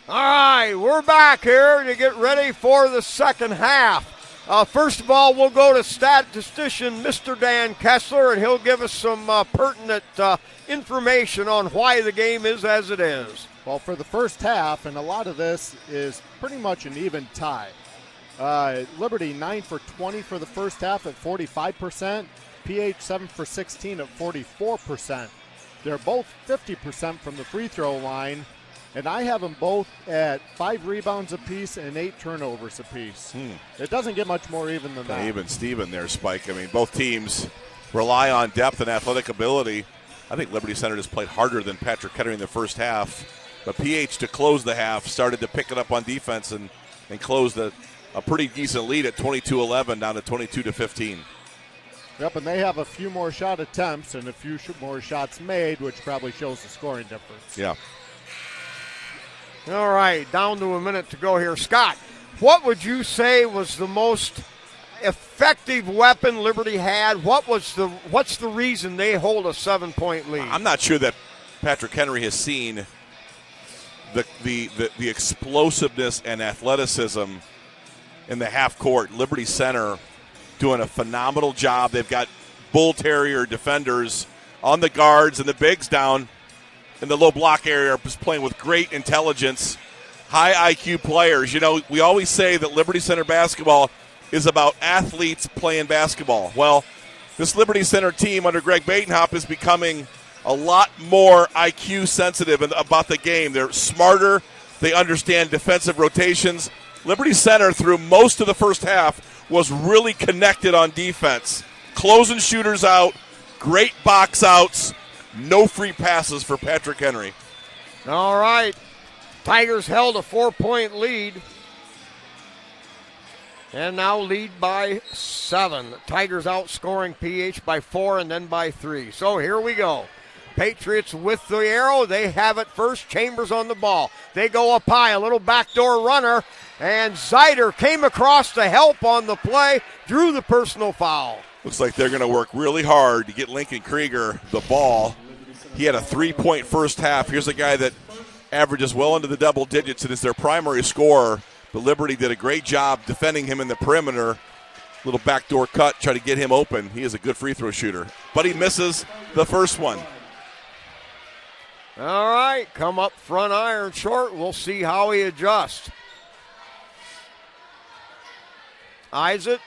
Speaker 1: All right, we're back here to get ready for the second half. First of all, we'll go to statistician Mr. Dan Kessler, and he'll give us some pertinent information on why the game is as it is.
Speaker 3: Well, for the first half, and a lot of this is pretty much an even tie. Liberty 9 for 20 for the first half at 45%. PH 7 for 16 at 44%. They're both 50% from the free throw line. And I have them both at 5 rebounds apiece and 8 turnovers apiece. It doesn't get much more even than that.
Speaker 2: Even Steven there, Spike. I mean, both teams rely on depth and athletic ability. I think Liberty Center just played harder than Patrick Henry in the first half. But PH, to close the half, started to pick it up on defense and closed a pretty decent lead at 22-11 down to 22-15.
Speaker 3: Yep, and they have a few more shot attempts and a few more shots made, which probably shows the scoring difference.
Speaker 2: Yeah.
Speaker 1: All right, down to a minute to go here. Scott, what would you say was the most effective weapon Liberty had? What's the reason they hold a 7-point lead?
Speaker 2: I'm not sure that Patrick Henry has seen the explosiveness and athleticism in the half court. Liberty Center doing a phenomenal job. They've got bull terrier defenders on the guards and the bigs down in the low block area, is playing with great intelligence, high IQ players. You know, we always say that Liberty Center basketball is about athletes playing basketball. Well, this Liberty Center team under Greg Batenhop is becoming a lot more IQ sensitive about the game. They're smarter. They understand defensive rotations. Liberty Center, through most of the first half, was really connected on defense. Closing shooters out, great box outs, no free passes for Patrick Henry.
Speaker 1: All right. Tigers held a 4-point lead and now lead by 7. Tigers outscoring PH by 4 and then by 3. So here we go. Patriots with the arrow. They have it first. Chambers on the ball. They go up high. A little backdoor runner. And Zeider came across to help on the play. Drew the personal foul.
Speaker 2: Looks like they're going to work really hard to get Lincoln Krieger the ball. He had a 3-point first half. Here's a guy that averages well into the double digits and is their primary scorer. But Liberty did a great job defending him in the perimeter. Little backdoor cut, try to get him open. He is a good free throw shooter. But he misses the first one.
Speaker 1: All right, come up front iron short. We'll see how he adjusts. Isaac,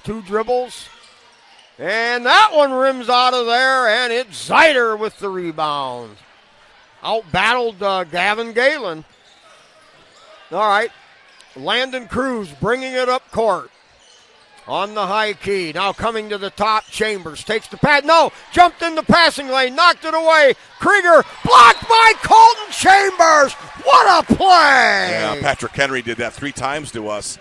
Speaker 1: 2 dribbles. And that one rims out of there, and it's Zeider with the rebound. Out-battled Gavin Galen. All right, Landon Cruz bringing it up court on the high key. Now coming to the top, Chambers takes the pad. No, jumped in the passing lane, knocked it away. Krieger blocked by Colton Chambers. What a play!
Speaker 2: Yeah, Patrick Henry did that 3 times to us.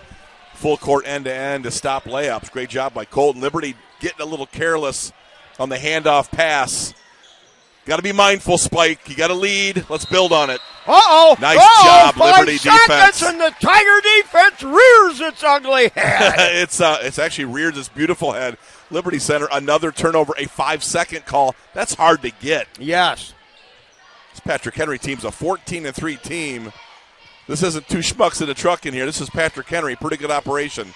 Speaker 2: Full court end-to-end to stop layups. Great job by Colton. Liberty getting a little careless on the handoff pass. Got to be mindful, Spike. You got to lead. Let's build on it. Nice job, Liberty defense.
Speaker 1: And the Tiger defense rears its ugly head.
Speaker 2: It's actually reared its beautiful head. Liberty Center, another turnover, a 5-second call. That's hard to get.
Speaker 1: Yes.
Speaker 2: This Patrick Henry team's a 14-3 team. This isn't 2 schmucks in a truck in here. This is Patrick Henry. Pretty good operation.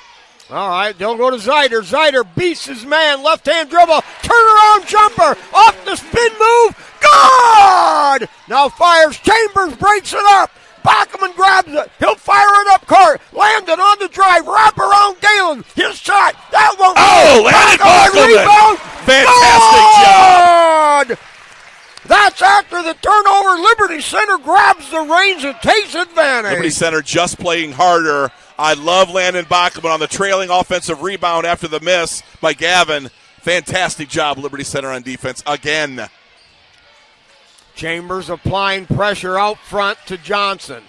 Speaker 1: All right, they'll go to Zeider. Zeider beats his man. Left-hand dribble. Turnaround jumper. Off the spin move. Good! Now fires. Chambers breaks it up. Bachman grabs it. He'll fire it up court. Landon on the drive. Wrap around Galen. His shot. That won't
Speaker 2: Landon Bachman. Fantastic job.
Speaker 1: That's after the turnover. Liberty Center grabs the reins and takes advantage.
Speaker 2: Liberty Center just playing harder. I love Landon Bachman on the trailing offensive rebound after the miss by Gavin. Fantastic job, Liberty Center on defense again.
Speaker 1: Chambers applying pressure out front to Johnson.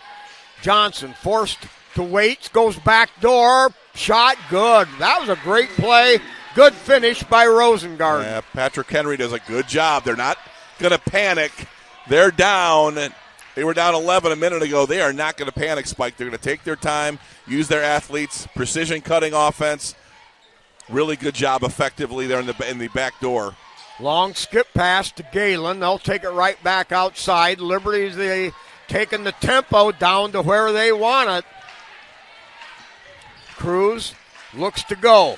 Speaker 1: Johnson forced to wait, goes back door, shot good. That was a great play. Good finish by Rosengarten.
Speaker 2: Yeah, Patrick Henry does a good job. They're not going to panic. They're down. They were down 11 a minute ago. They are not going to panic, Spike. They're going to take their time, use their athletes, precision cutting offense. Really good job effectively there in the back door.
Speaker 1: Long skip pass to Galen. They'll take it right back outside. Liberty's the taking the tempo down to where they want it. Cruz looks to go.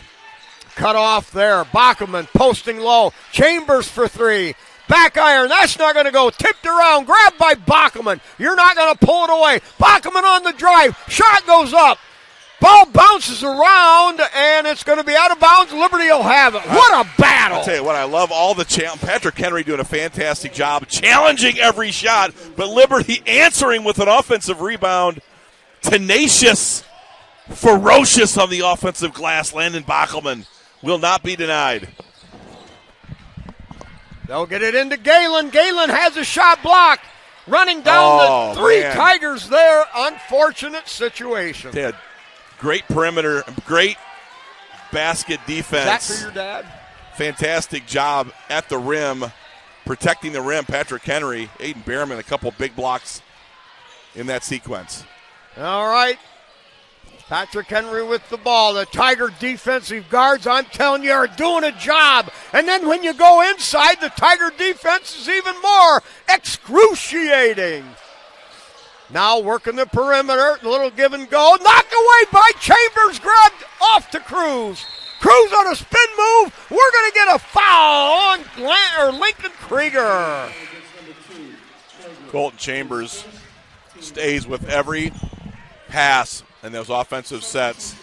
Speaker 1: Cut off there. Bachman posting low. Chambers for three. Back iron. That's not going to go. Tipped around. Grabbed by Bachman. You're not going to pull it away. Bachman on the drive. Shot goes up. Ball bounces around, and it's going to be out of bounds. Liberty will have it. What a battle.
Speaker 2: I'll tell you what, I love all the Patrick Henry doing a fantastic job challenging every shot, but Liberty answering with an offensive rebound. Tenacious, ferocious on the offensive glass. Landon Bachman will not be denied.
Speaker 1: They'll get it into Galen. Galen has a shot blocked. Running down the three Tigers there. Unfortunate situation.
Speaker 2: They had great perimeter, great basket defense.
Speaker 1: Is that for your dad?
Speaker 2: Fantastic job at the rim, protecting the rim. Patrick Henry, Aiden Behrman, a couple big blocks in that sequence.
Speaker 1: All right. Patrick Henry with the ball. The Tiger defensive guards, I'm telling you, are doing a job. And then when you go inside, the Tiger defense is even more excruciating. Now working the perimeter, a little give and go. Knocked away by Chambers, grabbed off to Cruz. Cruz on a spin move. We're going to get a foul on Lincoln Krieger.
Speaker 2: Colton Chambers stays with every pass in those offensive sets.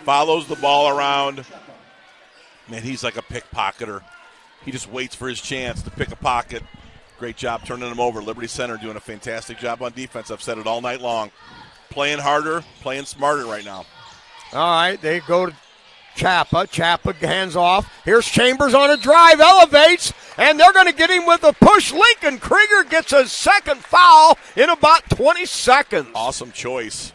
Speaker 2: Follows the ball around. Man, he's like a pickpocketer. He just waits for his chance to pick a pocket. Great job turning him over. Liberty Center doing a fantastic job on defense. I've said it all night long. Playing harder, playing smarter right now.
Speaker 1: All right, they go to Chapa. Chapa hands off. Here's Chambers on a drive, elevates, and they're going to get him with a push. Lincoln Krieger gets a second foul in about 20 seconds.
Speaker 2: Awesome choice.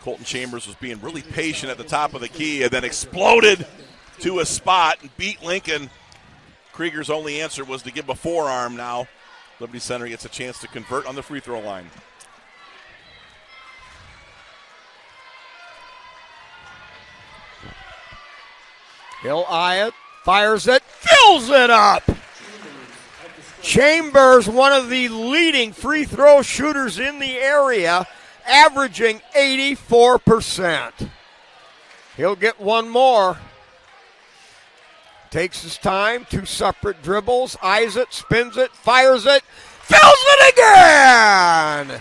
Speaker 2: Colton Chambers was being really patient at the top of the key and then exploded to a spot and beat Lincoln. Krieger's only answer was to give a forearm. Now Liberty Center gets a chance to convert on the free throw line.
Speaker 1: He'll eye it, fires it, fills it up. Chambers, one of the leading free throw shooters in the area, averaging 84%. He'll get one more. Takes his time, two separate dribbles, eyes it, spins it, fires it, fills it again!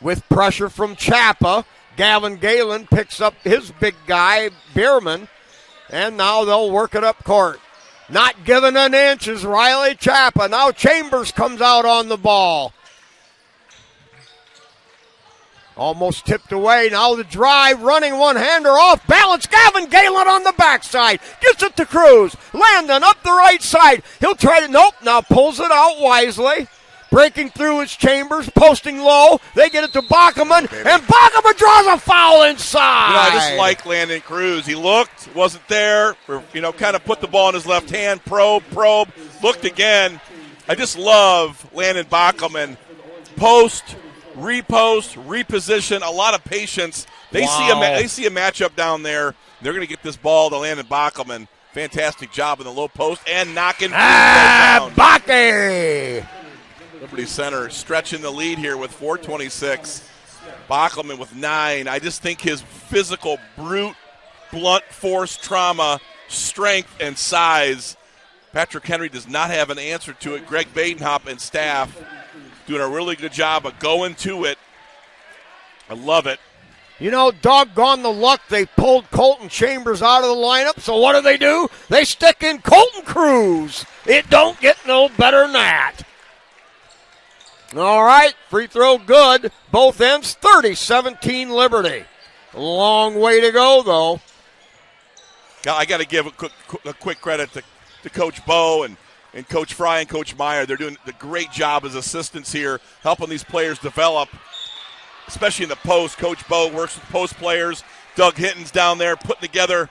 Speaker 1: With pressure from Chapa, Gavin Galen picks up his big guy, Bierman, and now they'll work it up court. Not giving an inch is Riley Chapa. Now Chambers comes out on the ball. Almost tipped away. Now the drive, running one-hander off balance. Gavin Galen on the backside. Gets it to Cruz. Landon up the right side. He'll try to, nope, now pulls it out wisely. Breaking through his Chambers, posting low. They get it to Bachman, and Bachman draws a foul inside.
Speaker 2: You know, I just like Landon Cruz. He looked, wasn't there, or, kind of put the ball in his left hand, probe, looked again. I just love Landon Bachman. Post, repost, reposition, a lot of patience. They see a matchup down there. They're going to get this ball to Landon Bachman. Fantastic job in the low post and knocking down.
Speaker 1: Bachman!
Speaker 2: Liberty Center stretching the lead here with 4:26. Bachman with 9. I just think his physical, brute, blunt force trauma, strength, and size. Patrick Henry does not have an answer to it. Greg Badenhop and staff doing a really good job of going to it. I love it.
Speaker 1: Doggone the luck, they pulled Colton Chambers out of the lineup, so what do? They stick in Colton Cruz. It don't get no better than that. All right, free throw good. Both ends, 30-17 Liberty. Long way to go, though.
Speaker 2: I got to give a quick credit to Coach Bowe and Coach Fry and Coach Meyer. They're doing a great job as assistants here, helping these players develop, especially in the post. Coach Bowe works with post players. Doug Hinton's down there putting together,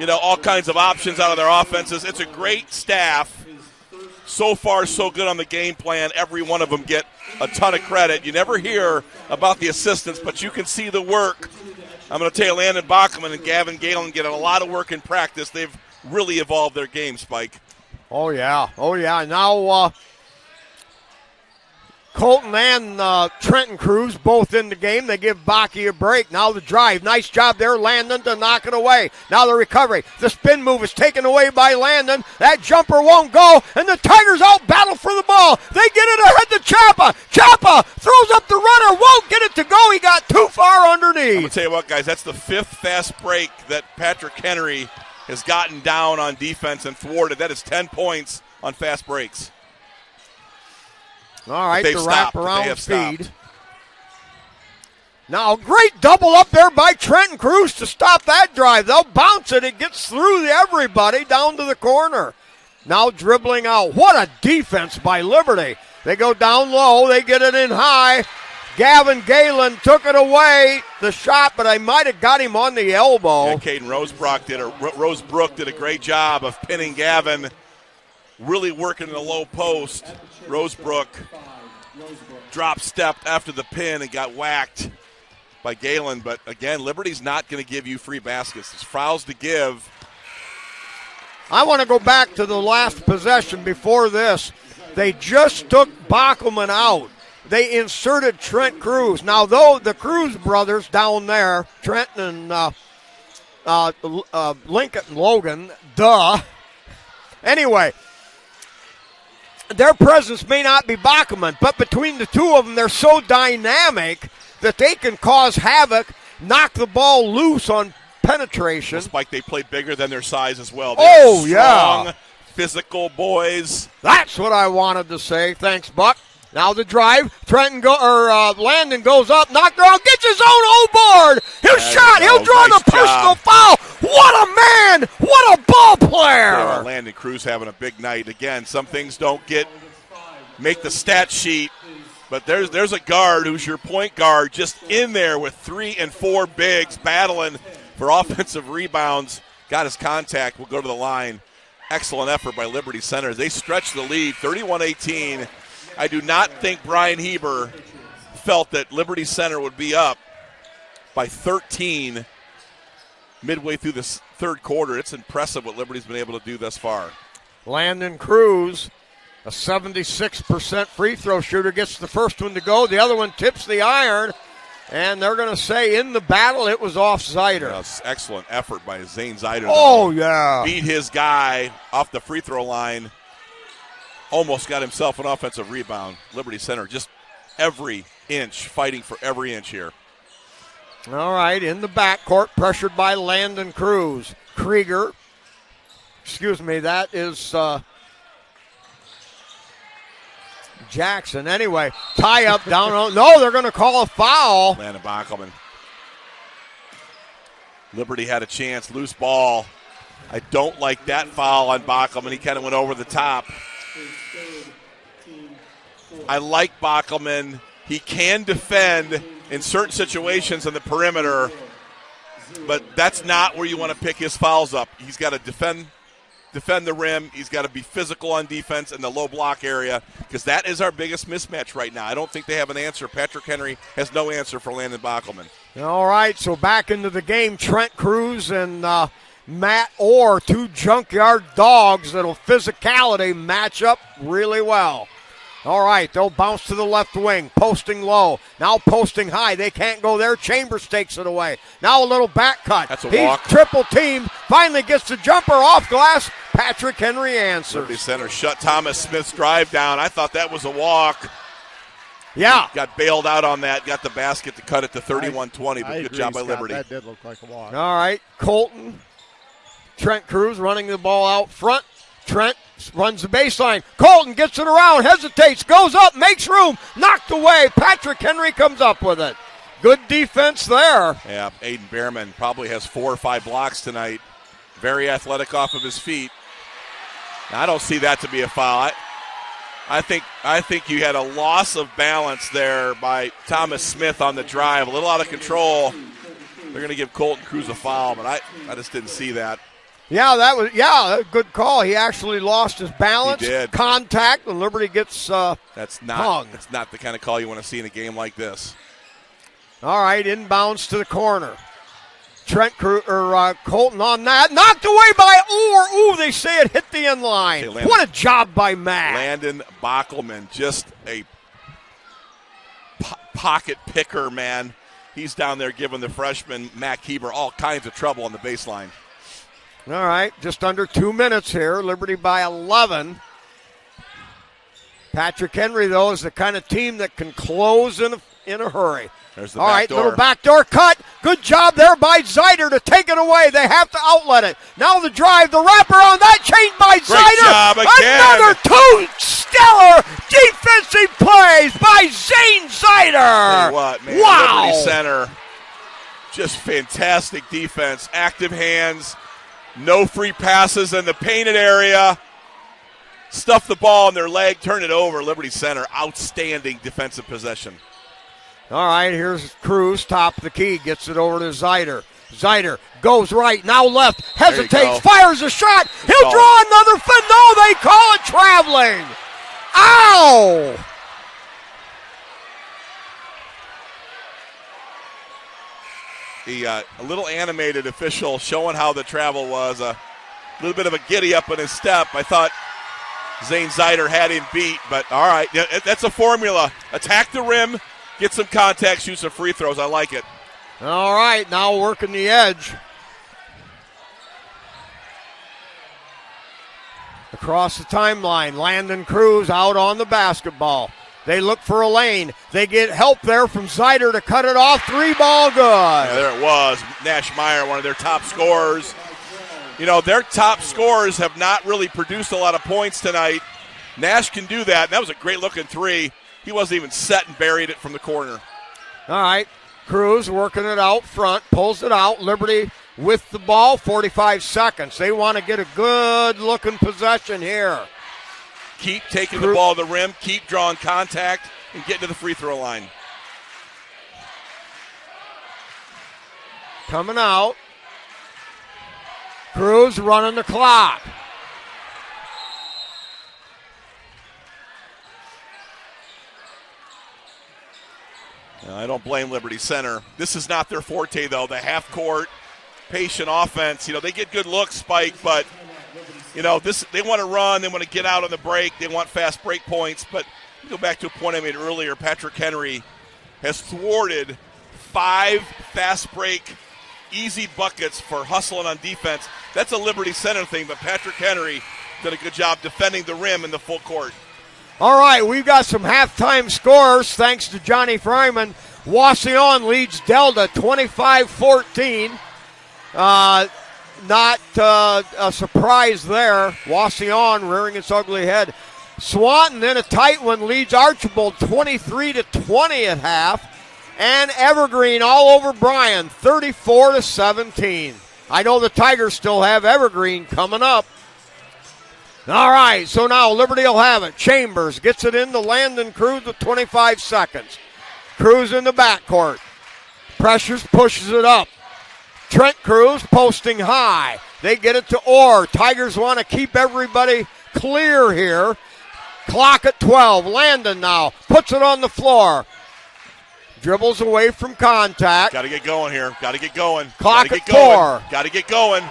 Speaker 2: all kinds of options out of their offenses. It's a great staff. So far, so good on the game plan. Every one of them get a ton of credit. You never hear about the assistants, but you can see the work. I'm going to tell you, Landon Bachman and Gavin Galen get a lot of work in practice. They've really evolved their game, Spike.
Speaker 1: Oh, yeah. Now Colton and Trenton Cruz both in the game. They give Baki a break. Now the drive. Nice job there, Landon, to knock it away. Now the recovery. The spin move is taken away by Landon. That jumper won't go, and the Tigers out battle for the ball. They get it ahead to Chapa. Chapa throws up the runner. Won't get it to go. He got too far underneath.
Speaker 2: I'm going to tell you what, guys. That's the 5th fast break that Patrick Henry has gotten down on defense and thwarted. That is 10 points on fast breaks.
Speaker 1: All right, the wraparound
Speaker 2: feed.
Speaker 1: Now, great double up there by Trenton Cruz to stop that drive. They'll bounce it. It gets through everybody down to the corner. Now dribbling out. What a defense by Liberty. They go down low. They get it in high. Gavin Galen took it away, the shot, but I might have got him on the elbow.
Speaker 2: Yeah, Caden Rosebrook did a great job of pinning Gavin, really working in the low post. Rosebrook drop-stepped after the pin and got whacked by Galen. But, again, Liberty's not going to give you free baskets. There's fouls to give.
Speaker 1: I want to go back to the last possession before this. They just took Bockelman out. They inserted Trent Cruz. Now, though, the Cruz brothers down there, Trenton and Lincoln and Logan, Anyway, their presence may not be Bockelman, but between the two of them, they're so dynamic that they can cause havoc, knock the ball loose on penetration.
Speaker 2: Looks like they play bigger than their size as well.
Speaker 1: They're
Speaker 2: strong,
Speaker 1: yeah.
Speaker 2: Physical boys.
Speaker 1: That's what I wanted to say. Thanks, Buck. Now the drive. Landon goes up, knocked her out, gets his own old board. He'll shot. He'll draw the personal foul. What a man! What a ball player!
Speaker 2: Landon Cruz having a big night. Again, some things don't make the stat sheet, but there's a guard who's your point guard just in there with 3 and 4 bigs battling for offensive rebounds. Got his contact. We'll go to the line. Excellent effort by Liberty Center. They stretch the lead, 31-18. I do not think Brian Heber felt that Liberty Center would be up by 13 midway through this third quarter. It's impressive what Liberty's been able to do thus far.
Speaker 1: Landon Cruz, a 76% free throw shooter, gets the first one to go. The other one tips the iron, and they're going to say in the battle it was off Zider.
Speaker 2: Yes, excellent effort by Zane Zider.
Speaker 1: Oh, yeah.
Speaker 2: Beat his guy off the free throw line. Almost got himself an offensive rebound. Liberty Center just every inch, fighting for every inch here.
Speaker 1: All right, in the backcourt, pressured by Landon Cruz. Krieger, that is Jackson. Anyway, tie up down. No, they're going to call a foul.
Speaker 2: Landon Bockelman. Liberty had a chance, loose ball. I don't like that foul on Bockelman. He kind of went over the top. I like Bockelman. He can defend in certain situations on the perimeter, but that's not where you want to pick his fouls up. He's got to defend the rim. He's got to be physical on defense in the low block area, because that is our biggest mismatch right now. I don't think they have an answer. Patrick Henry has no answer for Landon Bockelman.
Speaker 1: All right, so back into the game, Trent Cruz and Matt Orr, 2 junkyard dogs that'll physicality match up really well. All right, they'll bounce to the left wing, posting low. Now posting high. They can't go there. Chambers takes it away. Now a little back cut.
Speaker 2: That's a
Speaker 1: walk. He's triple teamed. Finally gets the jumper off glass. Patrick Henry answers.
Speaker 2: Liberty Center shut Thomas Smith's drive down. I thought that was a walk.
Speaker 1: Yeah.
Speaker 2: Got bailed out on that. Got the basket to cut it to 31-20. But good job by Liberty.
Speaker 3: That did look like a walk.
Speaker 1: All right, Colton. Trent Cruz running the ball out front. Trent runs the baseline. Colton gets it around, hesitates, goes up, makes room, knocked away. Patrick Henry comes up with it. Good defense there.
Speaker 2: Yeah, Aiden Behrman probably has 4 or 5 blocks tonight. Very athletic off of his feet. I don't see that to be a foul. I think you had a loss of balance there by Thomas Smith on the drive. A little out of control. They're going to give Colton Cruz a foul, but I just didn't see that.
Speaker 1: Yeah, that was a good call. He actually lost his balance.
Speaker 2: He did.
Speaker 1: Contact, and Liberty gets hung.
Speaker 2: That's not the kind of call you want to see in a game like this.
Speaker 1: All right, inbounds to the corner. Colton on that. Knocked away by Orr. Ooh, they say it hit the end line. What a job by Matt.
Speaker 2: Landon Bockelman, just a pocket picker, man. He's down there giving the freshman, Matt Keeber, all kinds of trouble on the baseline.
Speaker 1: All right, just under 2 minutes here. Liberty by 11. Patrick Henry, though, is the kind of team that can close in a hurry.
Speaker 2: There's the
Speaker 1: all
Speaker 2: back
Speaker 1: right,
Speaker 2: door.
Speaker 1: Little backdoor cut. Good job there by Zeider to take it away. They have to outlet it. Now the drive, the wrapper on that chain by Zeider.
Speaker 2: Job again.
Speaker 1: Another 2 stellar defensive plays by Zane Zeider.
Speaker 2: Tell you what, man,
Speaker 1: wow.
Speaker 2: Liberty Center, just fantastic defense. Active hands, no free passes in the painted area. Stuff the ball in their leg, turn it over. Liberty Center, outstanding defensive possession.
Speaker 1: All right, here's Cruz, top of the key, gets it over to Zeider. Zeider goes right, now left, hesitates, fires a shot. He'll draw another no, they call it traveling. Ow!
Speaker 2: A little animated official showing how the travel was. A little bit of a giddy up in his step. I thought Zane Zeider had him beat, but all right, that's a formula. Attack the rim, get some contact, shoot some free throws. I like it.
Speaker 1: All right, now working the edge. Across the timeline, Landon Cruz out on the basketball. They look for a lane. They get help there from Zeider to cut it off. 3-ball good.
Speaker 2: Yeah, there it was. Nash Meyer, one of their top scorers. You know, their top scorers have not really produced a lot of points tonight. Nash can do that. That was a great-looking three. He wasn't even set and buried it from the corner.
Speaker 1: All right, Cruz working it out front, pulls it out. Liberty with the ball, 45 seconds. They want to get a good-looking possession here.
Speaker 2: Keep taking the ball to the rim, keep drawing contact, and getting to the free throw line.
Speaker 1: Coming out. Cruz running the clock.
Speaker 2: I don't blame Liberty Center. This is not their forte, though. The half court, patient offense. You know, they get good looks, Spike, but, you know, they want to run. They want to get out on the break. They want fast break points. But go back to a point I made earlier. Patrick Henry has thwarted 5 fast break easy buckets for hustling on defense. That's a Liberty Center thing, but Patrick Henry did a good job defending the rim in the full court.
Speaker 1: All right, we've got some halftime scores thanks to Johnny Fryman. Wauseon leads Delta 25-14. Not a surprise there. Wauseon rearing its ugly head. Swanton, then a tight one, leads Archibald 23-20 at half. And Evergreen all over Bryan, 34-17. I know the Tigers still have Evergreen coming up. All right, so now Liberty will have it. Chambers gets it into Landon Cruz with 25 seconds. Cruz in the backcourt. Pressures, pushes it up. Trent Cruz posting high. They get it to Orr. Tigers want to keep everybody clear here. Clock at 12. Landon now puts it on the floor. Dribbles away from contact.
Speaker 2: Got to get going here. Got to get going.
Speaker 1: Clock at 4.
Speaker 2: Got to get going.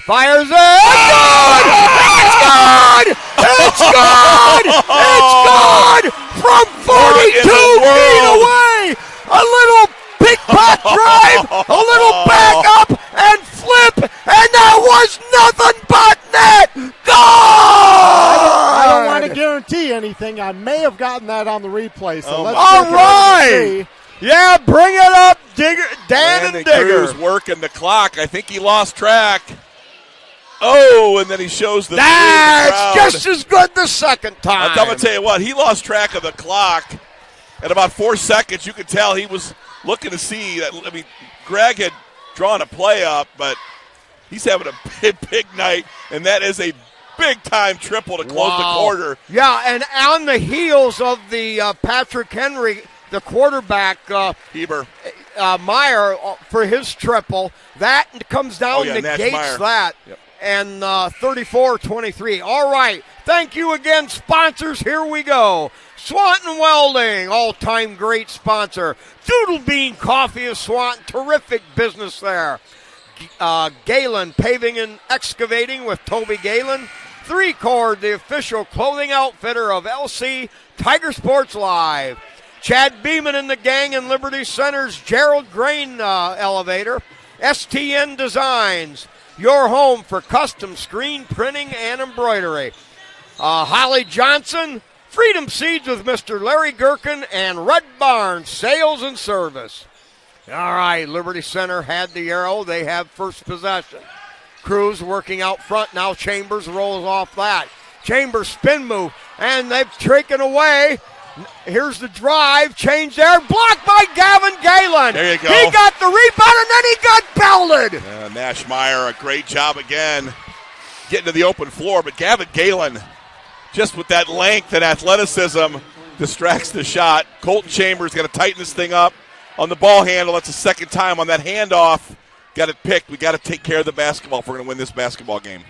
Speaker 1: Fires it. It's good! It's good! It's good! From 42 feet away! A little pick-pack drive, a little back up and flip, and that was nothing but net!
Speaker 3: I don't want to guarantee anything. I may have gotten that on the replay. So let's
Speaker 1: all right. Yeah, bring it up, Digger, Dan and Digger.
Speaker 2: Cruz working the clock. I think he lost track. Oh, and then he shows the
Speaker 1: That's just as good the second time.
Speaker 2: I'm going to tell you what, he lost track of the clock. At about 4 seconds, you could tell he was looking to see that. I mean, Greg had drawn a play up, but he's having a big night, and that is a big-time triple to close the quarter.
Speaker 1: Yeah, and on the heels of the Patrick Henry, the quarterback,
Speaker 2: Heber.
Speaker 1: Meyer, for his triple, that comes down, negates that.
Speaker 2: Yep.
Speaker 1: And 34-23. All right, thank you again, sponsors. Here we go. Swanton Welding, all-time great sponsor. Doodle Bean Coffee of Swanton, terrific business there. Galen Paving and Excavating with Toby Galen. 3-Cord, the official clothing outfitter of LC Tiger Sports Live. Chad Beeman and the gang in Liberty Center's Gerald Grain elevator. STN Designs, your home for custom screen printing and embroidery. Holly Johnson, Freedom Seeds with Mr. Larry Gherkin, and Red Barn Sales and Service. All right, Liberty Center had the arrow. They have first possession. Cruz working out front. Now Chambers rolls off that. Chambers spin move, and they've taken away. Here's the drive. Change there. Blocked by Gavin Galen.
Speaker 2: There you go.
Speaker 1: He got the rebound, and then he got belted.
Speaker 2: Nashmeyer, a great job again getting to the open floor. But Gavin Galen, just with that length and athleticism, distracts the shot. Colton Chambers got to tighten this thing up on the ball handle. That's the second time on that handoff. Got it picked. We got to take care of the basketball if we're going to win this basketball game.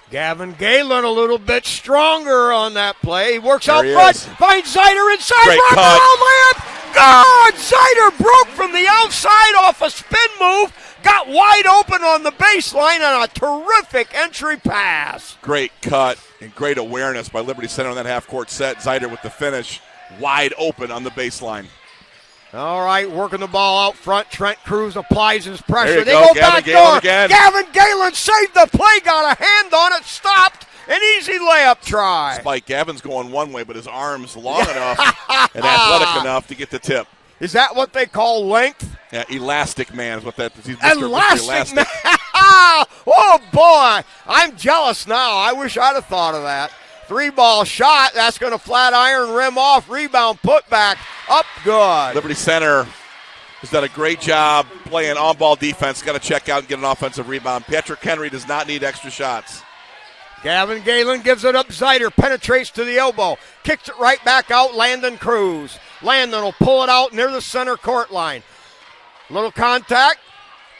Speaker 1: Gavin Galen a little bit stronger on that play. He works out
Speaker 2: There he
Speaker 1: front,
Speaker 2: is.
Speaker 1: finds Zider inside.
Speaker 2: Great cut.
Speaker 1: Layup. God, Zider broke from the outside off a spin move, got wide open on the baseline on a terrific entry pass.
Speaker 2: Great cut and great awareness by Liberty Center on that half-court set. Zider with the finish, wide open on the baseline.
Speaker 1: All right, working the ball out front. Trent Cruz applies his pressure.
Speaker 2: There you
Speaker 1: They
Speaker 2: go.
Speaker 1: go
Speaker 2: Gavin
Speaker 1: back
Speaker 2: Galen
Speaker 1: door.
Speaker 2: again.
Speaker 1: Gavin Galen saved the play, got a hand on it, stopped. An easy layup try.
Speaker 2: Spike Gavin's going one way, but his arm's long enough and athletic enough to get the tip.
Speaker 1: Is that what they call length?
Speaker 2: Yeah, elastic man is what that is. He's Mr.
Speaker 1: Elastic man. Oh, boy. I'm jealous now. I wish I'd have thought of that. 3-ball shot. That's going to flat iron, rim off, rebound, put back, up good.
Speaker 2: Liberty Center has done a great job playing on-ball defense. Got to check out and get an offensive rebound. Patrick Henry does not need extra shots.
Speaker 1: Gavin Galen gives it up. Zider penetrates to the elbow. Kicks it right back out. Landon Cruz. Landon will pull it out near the center court line. Little contact.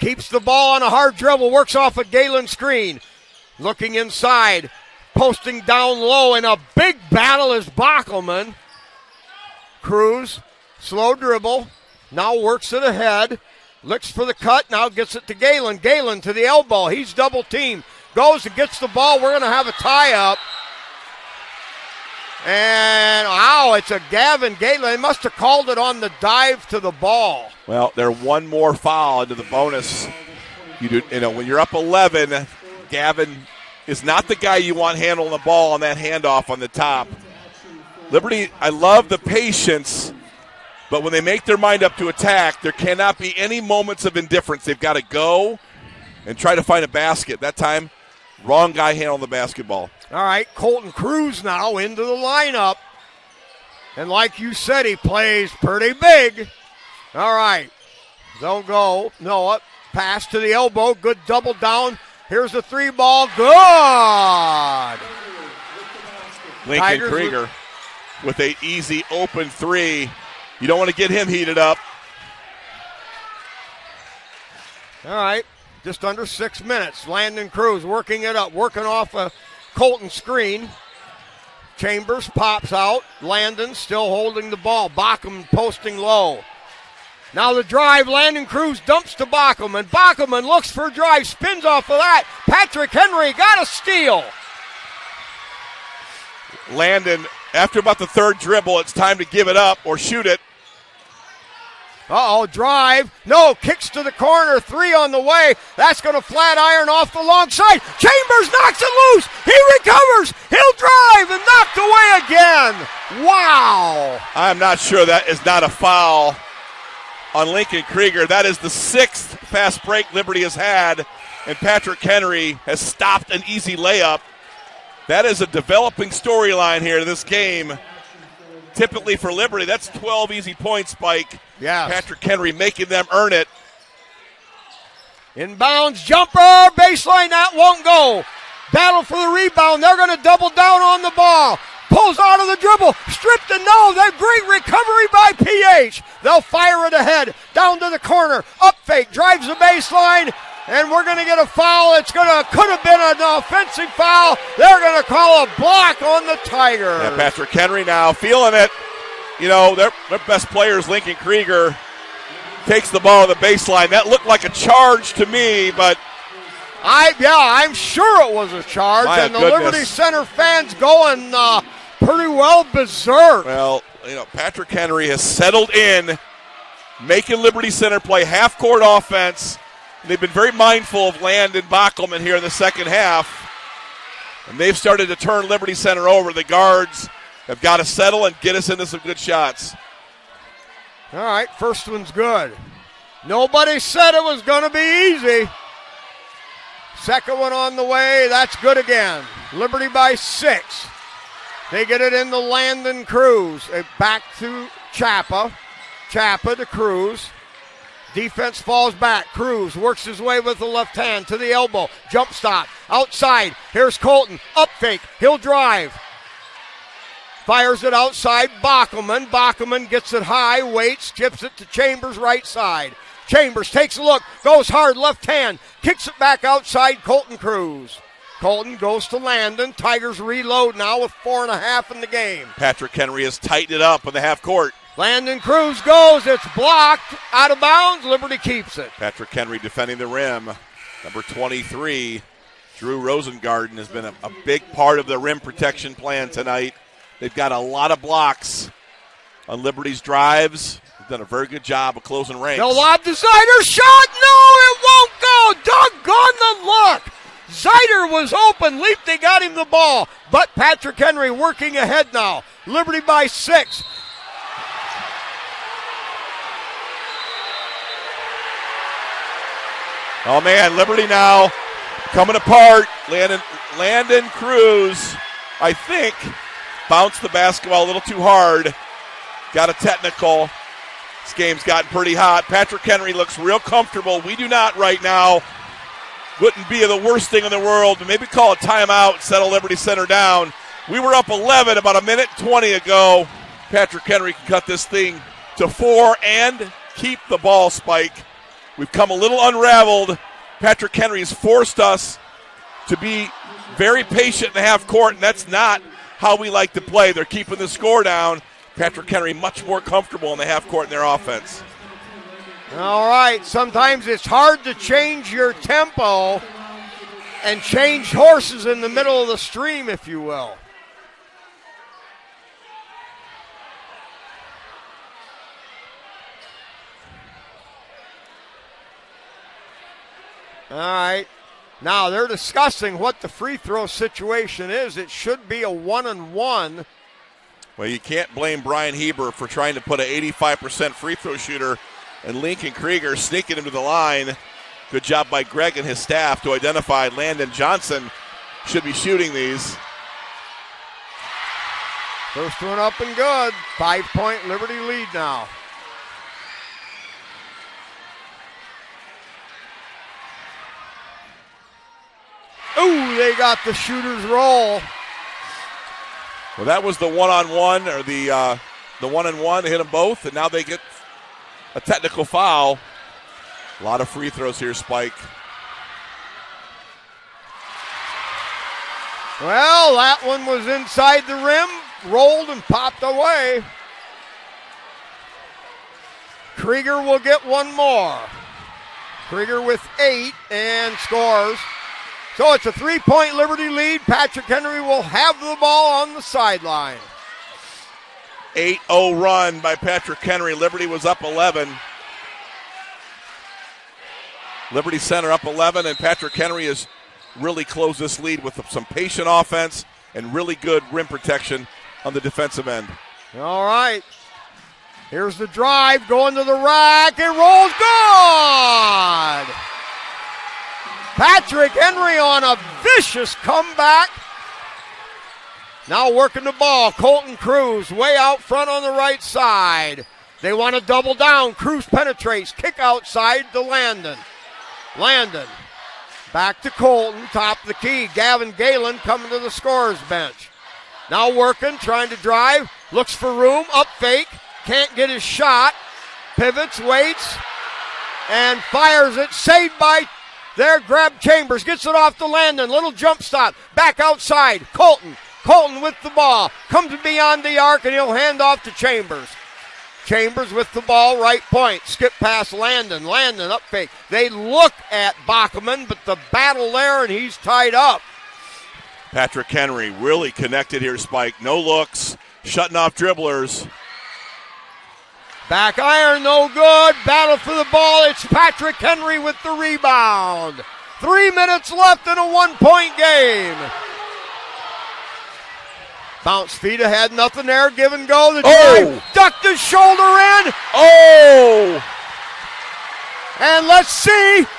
Speaker 1: Keeps the ball on a hard dribble. Works off a Galen screen. Looking inside. Posting down low in a big battle is Bockelman. Cruz. Slow dribble. Now works it ahead. Looks for the cut. Now gets it to Galen. Galen to the elbow. He's double teamed. Goes and gets the ball. We're going to have a tie-up. And, wow, it's a Gavin Galen. They must have called it on the dive to the ball.
Speaker 2: Well, they're one more foul into the bonus. You know, when you're up 11, Gavin is not the guy you want handling the ball on that handoff on the top. Liberty, I love the patience, but when they make their mind up to attack, there cannot be any moments of indifference. They've got to go and try to find a basket. That time, wrong guy handling the basketball.
Speaker 1: All right, Colton Cruz now into the lineup. And like you said, he plays pretty big. All right, don't go. Noah, pass to the elbow. Good double down. Here's the 3-ball. Good.
Speaker 2: Lincoln Krieger with an easy open 3. You don't want to get him heated up.
Speaker 1: All right, just under 6 minutes. Landon Cruz working it up, working off a Colton screen. Chambers pops out. Landon still holding the ball. Bockelman posting low. Now the drive. Landon Cruz dumps to Bockelman. Bockelman looks for a drive. Spins off of that. Patrick Henry got a steal.
Speaker 2: Landon, after about the third dribble, it's time to give it up or shoot it.
Speaker 1: Drive. No, kicks to the corner. 3 on the way. That's going to flat iron off the long side. Chambers knocks it loose. He recovers. He'll drive and knocked away again. Wow.
Speaker 2: I'm not sure that is not a foul on Lincoln Krieger. That is the 6th fast break Liberty has had, and Patrick Henry has stopped an easy layup. That is a developing storyline here in this game. Typically for Liberty, that's 12 easy points, Spike.
Speaker 1: Yeah.
Speaker 2: Patrick Henry making them earn it.
Speaker 1: Inbounds, jumper, baseline, that won't go. Battle for the rebound. They're going to double down on the ball. Pulls out of the dribble. Stripped and no. That great recovery by PH. They'll fire it ahead. Down to the corner. Up fake. Drives the baseline. And we're going to get a foul. Could have been an offensive foul. They're going to call a block on the Tigers.
Speaker 2: Yeah, Patrick Henry now feeling it. You know, their best player is Lincoln Krieger. Takes the ball to the baseline. That looked like a charge to me, but
Speaker 1: I'm sure it was a charge.
Speaker 2: My
Speaker 1: And the
Speaker 2: goodness.
Speaker 1: Liberty Center fans going pretty well berserk.
Speaker 2: Well, Patrick Henry has settled in, making Liberty Center play half-court offense. They've been very mindful of Landon Bockelman here in the second half. And they've started to turn Liberty Center over. The guards have got to settle and get us into some good shots.
Speaker 1: All right, first one's good. Nobody said it was going to be easy. Second one on the way, that's good again. Liberty by 6. They get it in the Landon Cruz. Back to Chapa. Chapa to Cruz. Defense falls back. Cruz works his way with the left hand to the elbow. Jump stop. Outside. Here's Colton. Up fake. He'll drive. Fires it outside. Bockelman. Bockelman gets it high. Waits. Chips it to Chambers right side. Chambers takes a look. Goes hard. Left hand. Kicks it back outside. Colton Cruz. Colton goes to Landon. Tigers reload now with 4.5 in the game.
Speaker 2: Patrick Henry has tightened it up in the half court.
Speaker 1: Landon Cruz goes. It's blocked. Out of bounds. Liberty keeps it.
Speaker 2: Patrick Henry defending the rim. Number 23, Drew Rosengarten, has been a big part of the rim protection plan tonight. They've got a lot of blocks on Liberty's drives. They've done a very good job of closing ranks.
Speaker 1: The lob to Zider. Shot. No, it won't go. Doggone the luck. Zider was open. Leap, they got him the ball. But Patrick Henry working ahead now. Liberty by 6.
Speaker 2: Oh, man, Liberty now coming apart. Landon Cruz, I think, bounced the basketball a little too hard. Got a technical. This game's gotten pretty hot. Patrick Henry looks real comfortable. We do not right now. Wouldn't be the worst thing in the world. Maybe call a timeout and settle Liberty Center down. We were up 11 about a minute 20 ago. Patrick Henry can cut this thing to 4 and keep the ball, Spike. We've come a little unraveled. Patrick Henry has forced us to be very patient in the half court, and that's not how we like to play. They're keeping the score down. Patrick Henry much more comfortable in the half court in their offense.
Speaker 1: All right, sometimes it's hard to change your tempo and change horses in the middle of the stream, if you will. All right, now they're discussing what the free throw situation is. It should be a 1-and-1.
Speaker 2: Well, you can't blame Brian Heber for trying to put an 85% free throw shooter and Lincoln Krieger sneaking him to the line. Good job by Greg and his staff to identify Landon Johnson should be shooting these.
Speaker 1: First one up and good. 5-point Liberty lead now. Ooh, they got the shooter's roll.
Speaker 2: Well, that was the one-on-one, or the one-on-one. They hit them both, and now they get a technical foul. A lot of free throws here, Spike.
Speaker 1: Well, that one was inside the rim, rolled and popped away. Krieger will get one more. Krieger with 8 and scores. So it's a 3-point Liberty lead. Patrick Henry will have the ball on the sideline.
Speaker 2: 8-0 run by Patrick Henry. Liberty was up 11. Liberty Center up 11, and Patrick Henry has really closed this lead with some patient offense and really good rim protection on the defensive end.
Speaker 1: All right. Here's the drive, going to the rack. It rolls good. Patrick Henry on a vicious comeback. Now working the ball. Colton Cruz way out front on the right side. They want to double down. Cruz penetrates. Kick outside to Landon. Landon back to Colton. Top of the key. Gavin Galen coming to the scorer's bench. Now working, trying to drive. Looks for room. Up fake. Can't get his shot. Pivots, waits, and fires it. Saved by there. Grab Chambers. Gets it off to Landon. Little jump stop. Back outside. Colton. Colton with the ball. Comes beyond the arc, and he'll hand off to Chambers. Chambers with the ball, right point. Skip past Landon. Landon up fake. They look at Bockelman, but the battle there, and he's tied up.
Speaker 2: Patrick Henry really connected here, Spike. No looks, shutting off dribblers.
Speaker 1: Back iron, no good. Battle for the ball. It's Patrick Henry with the rebound. 3 minutes left in a 1-point game. Bounce feet ahead, nothing there. Give and go. The drive. Ducked his shoulder in.
Speaker 2: Oh!
Speaker 1: And let's see.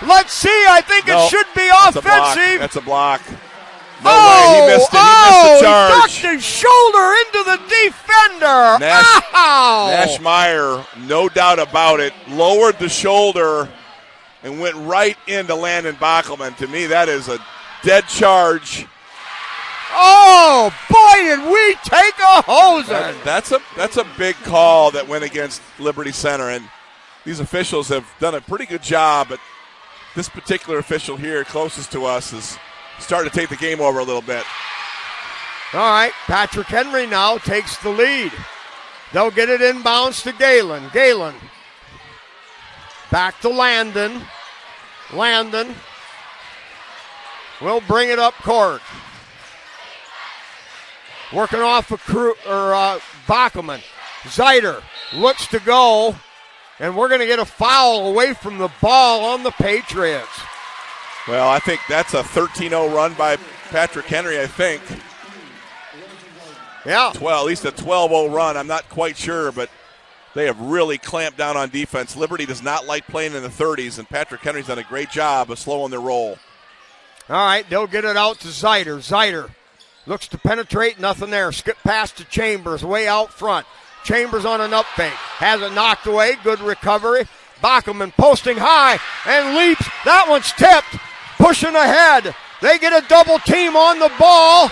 Speaker 1: I think it should be offensive.
Speaker 2: That's a block. No way. He missed it. He missed the charge.
Speaker 1: He ducked his shoulder into the defender.
Speaker 2: Nash Meyer, no doubt about it, lowered the shoulder and went right into Landon Bachelman. To me, that is a dead charge.
Speaker 1: Oh, boy, did we take a hosing.
Speaker 2: That's a big call that went against Liberty Center, and these officials have done a pretty good job, but this particular official here closest to us is starting to take the game over a little bit.
Speaker 1: All right, Patrick Henry now takes the lead. They'll get it inbounds to Galen. Galen back to Landon. Landon will bring it up court. Working off of Bachelman. Zeider looks to go, and we're going to get a foul away from the ball on the Patriots.
Speaker 2: Well, I think that's a 13-0 run by Patrick Henry, I think.
Speaker 1: Yeah.
Speaker 2: At least a 12-0 run. I'm not quite sure, but they have really clamped down on defense. Liberty does not like playing in the 30s, and Patrick Henry's done a great job of slowing their roll.
Speaker 1: All right, they'll get it out to Zeider. Zeider looks to penetrate, nothing there. Skip pass to Chambers, way out front. Chambers on an up fake. Has it knocked away, good recovery. Bachelman posting high and leaps. That one's tipped, pushing ahead. They get a double team on the ball.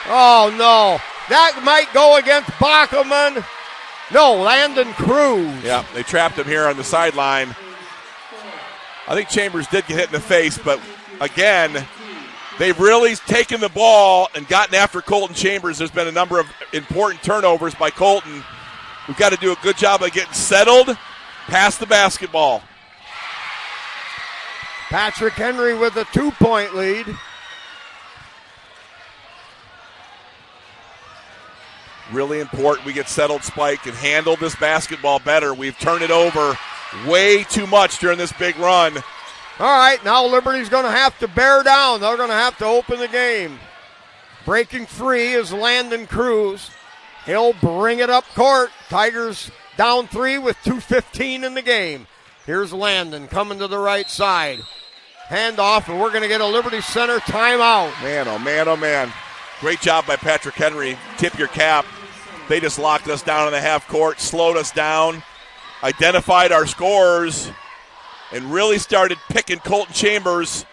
Speaker 1: Oh, no. That might go against Bachelman. No, Landon Cruz.
Speaker 2: Yeah, they trapped him here on the sideline. I think Chambers did get hit in the face, but again, they've really taken the ball and gotten after Colton Chambers. There's been a number of important turnovers by Colton. We've got to do a good job of getting settled, pass the basketball.
Speaker 1: Patrick Henry with a 2-point lead.
Speaker 2: Really important we get settled, Spike, and handle this basketball better. We've turned it over way too much during this big run.
Speaker 1: All right, now Liberty's going to have to bear down. They're going to have to open the game. Breaking free is Landon Cruz. He'll bring it up court. Tigers down 3 with 2:15 in the game. Here's Landon coming to the right side. Handoff, and we're going to get a Liberty Center timeout.
Speaker 2: Man, oh man, oh man. Great job by Patrick Henry. Tip your cap. They just locked us down in the half court, slowed us down, identified our scorers, and really started picking Colton Chambers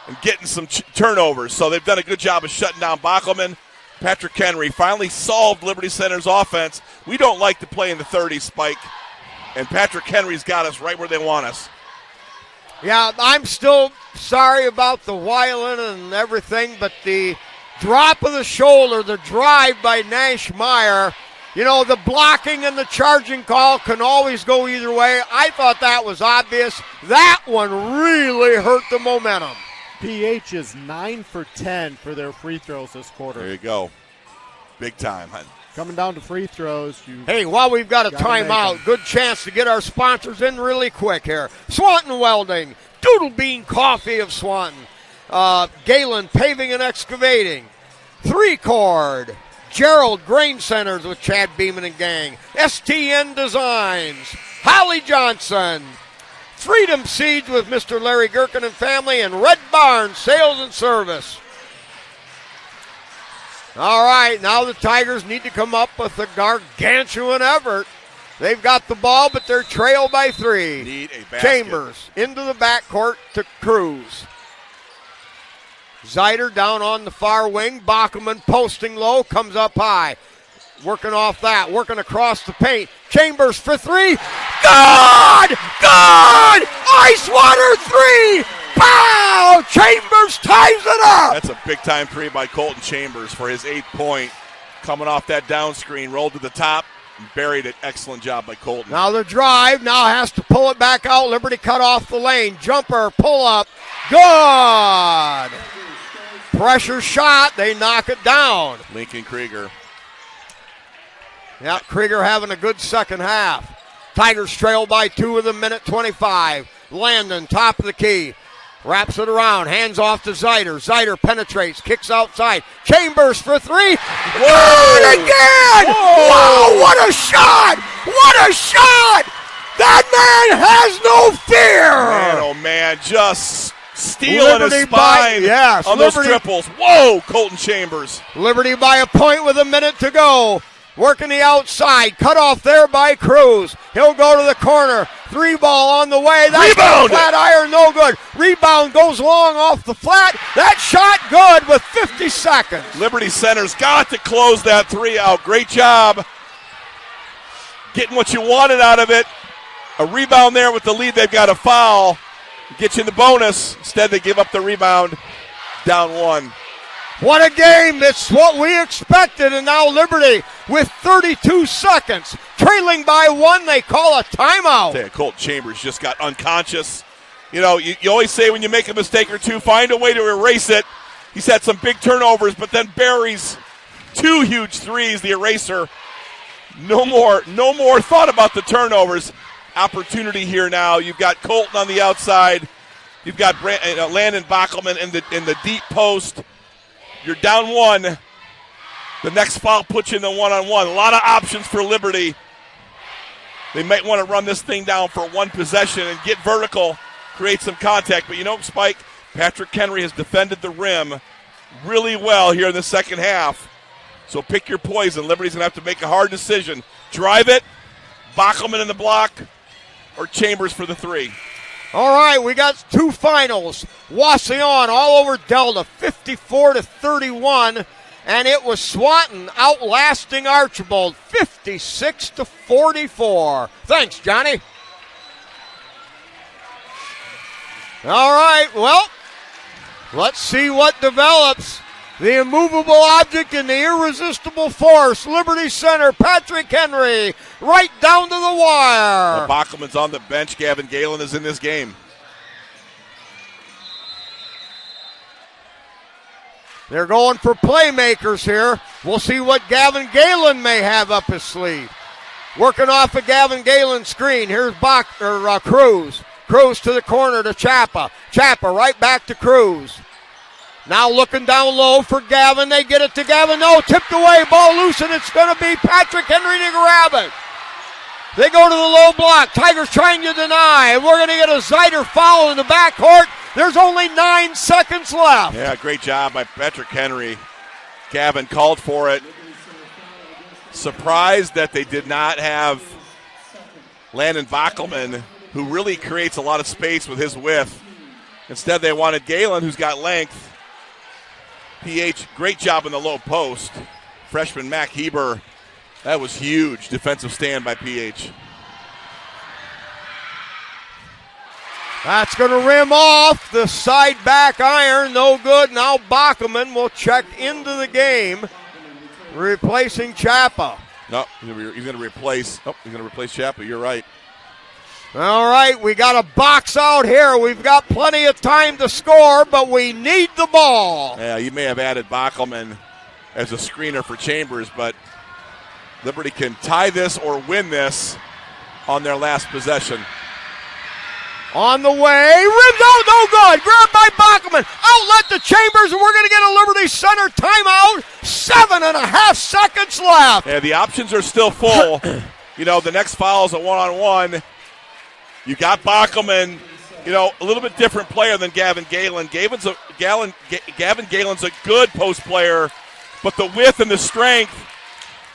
Speaker 2: and getting some turnovers. So they've done a good job of shutting down Bachelman. Patrick Henry finally solved Liberty Center's offense. We don't like to play in the 30s, Spike, and Patrick Henry's got us right where they want us.
Speaker 1: Yeah, I'm still sorry about the whiling and everything, but the drop of the shoulder, the drive by Nash Meyer, you know, the blocking and the charging call can always go either way. I thought that was obvious. That one really hurt the momentum.
Speaker 3: PH is 9 for 10 for their free throws this quarter.
Speaker 2: There you go. Big time.
Speaker 3: Coming down to free throws.
Speaker 1: Hey, while we've got a timeout, good chance to get our sponsors in really quick here. Swanton Welding, Doodle Bean Coffee of Swanton, Galen Paving and Excavating, 3Chord, Gerald Grain Centers with Chad Beeman and gang, STN Designs, Holly Johnson, Freedom Seeds with Mr. Larry Gherkin and family, and Red Barn Sales and Service. All right, now the Tigers need to come up with a gargantuan effort. They've got the ball, but they're trailed by 3.
Speaker 2: Need a basket.
Speaker 1: Chambers into the backcourt to Cruz. Zeider down on the far wing. Bachelman posting low, comes up high. Working off that, working across the paint. Chambers for 3. Good! Good! Ice water 3! Pow! Chambers ties it up!
Speaker 2: That's a big-time 3 by Colton Chambers for his 8th point. Coming off that down screen, rolled to the top, and buried it. Excellent job by Colton.
Speaker 1: Now the drive, now has to pull it back out. Liberty cut off the lane. Jumper, pull up. Good. Pressure shot. They knock it down.
Speaker 2: Lincoln Krieger.
Speaker 1: Yeah, Krieger having a good second half. Tigers trail by 2 with a minute 25. Landon, top of the key. Wraps it around, hands off to Zeider. Zeider penetrates, kicks outside. Chambers for 3. Whoa! Again!
Speaker 2: Whoa!
Speaker 1: Wow, what a shot! What a shot! That man has no fear!
Speaker 2: Man, oh man, just stealing
Speaker 1: Liberty
Speaker 2: his spine
Speaker 1: yes,
Speaker 2: on
Speaker 1: Liberty,
Speaker 2: those triples. Whoa, Colton Chambers.
Speaker 1: Liberty by a point with a minute to go. Working the outside, cut off there by Cruz. He'll go to the corner. 3 ball on the way. That's
Speaker 2: Rebound!
Speaker 1: Flat iron, no good. Rebound goes long off the flat. That shot good with 50 seconds.
Speaker 2: Liberty Center's got to close that 3 out. Great job getting what you wanted out of it. A rebound there with the lead. They've got a foul. Get you in the bonus. Instead, they give up the rebound. Down 1.
Speaker 1: What a game. It's what we expected. And now Liberty with 32 seconds. Trailing by 1, they call a timeout.
Speaker 2: Colton Chambers just got unconscious. You know, you always say when you make a mistake or two, find a way to erase it. He's had some big turnovers, but then buries 2 huge threes, the eraser. No more thought about the turnovers. Opportunity here now. You've got Colton on the outside. You've got Landon Bockelman in the deep post. You're down 1. The next foul puts you in the 1-on-1. A lot of options for Liberty. They might want to run this thing down for 1 possession and get vertical, create some contact. But you know, Spike, Patrick Henry has defended the rim really well here in the second half. So pick your poison. Liberty's going to have to make a hard decision. Drive it, Bockelman in the block, or Chambers for the 3.
Speaker 1: All right, we got 2 finals. Wauseon all over Delta, 54-31. And it was Swanton outlasting Archibald, 56-44. Thanks, Johnny. All right, well, let's see what develops. The immovable object and the irresistible force, Liberty Center, Patrick Henry, right down to the wire.
Speaker 2: Bockelman's on the bench. Gavin Galen is in this game.
Speaker 1: They're going for playmakers here. We'll see what Gavin Galen may have up his sleeve. Working off a Gavin Galen screen. Here's Cruz. Cruz to the corner to Chapa. Chapa right back to Cruz. Now looking down low for Gavin. They get it to Gavin. No, tipped away. Ball loose, and it's going to be Patrick Henry to grab it. They go to the low block. Tigers trying to deny. And we're going to get a Zeider foul in the backcourt. There's only 9 seconds left.
Speaker 2: Yeah, great job by Patrick Henry. Gavin called for it. Surprised that they did not have Landon Bockelman, who really creates a lot of space with his width. Instead, they wanted Galen, who's got length. PH, great job in the low post. Freshman Mac Heber, that was huge defensive stand by PH.
Speaker 1: That's going to rim off the side back iron. No good. Now Bockelman will check into the game, replacing Chapa.
Speaker 2: No, he's going to replace Chapa. You're right.
Speaker 1: All right, we got a box out here. We've got plenty of time to score, but we need the ball.
Speaker 2: Yeah, you may have added Bockelman as a screener for Chambers, but Liberty can tie this or win this on their last possession.
Speaker 1: On the way, rims out, no good. Grabbed by Bockelman. Outlet to Chambers, and we're going to get a Liberty Center timeout. 7.5 seconds left.
Speaker 2: Yeah, the options are still full. You know, the next foul is a 1-on-1. You got Bockelman, you know, a little bit different player than Gavin Galen. Gavin Galen's a good post player, but the width and the strength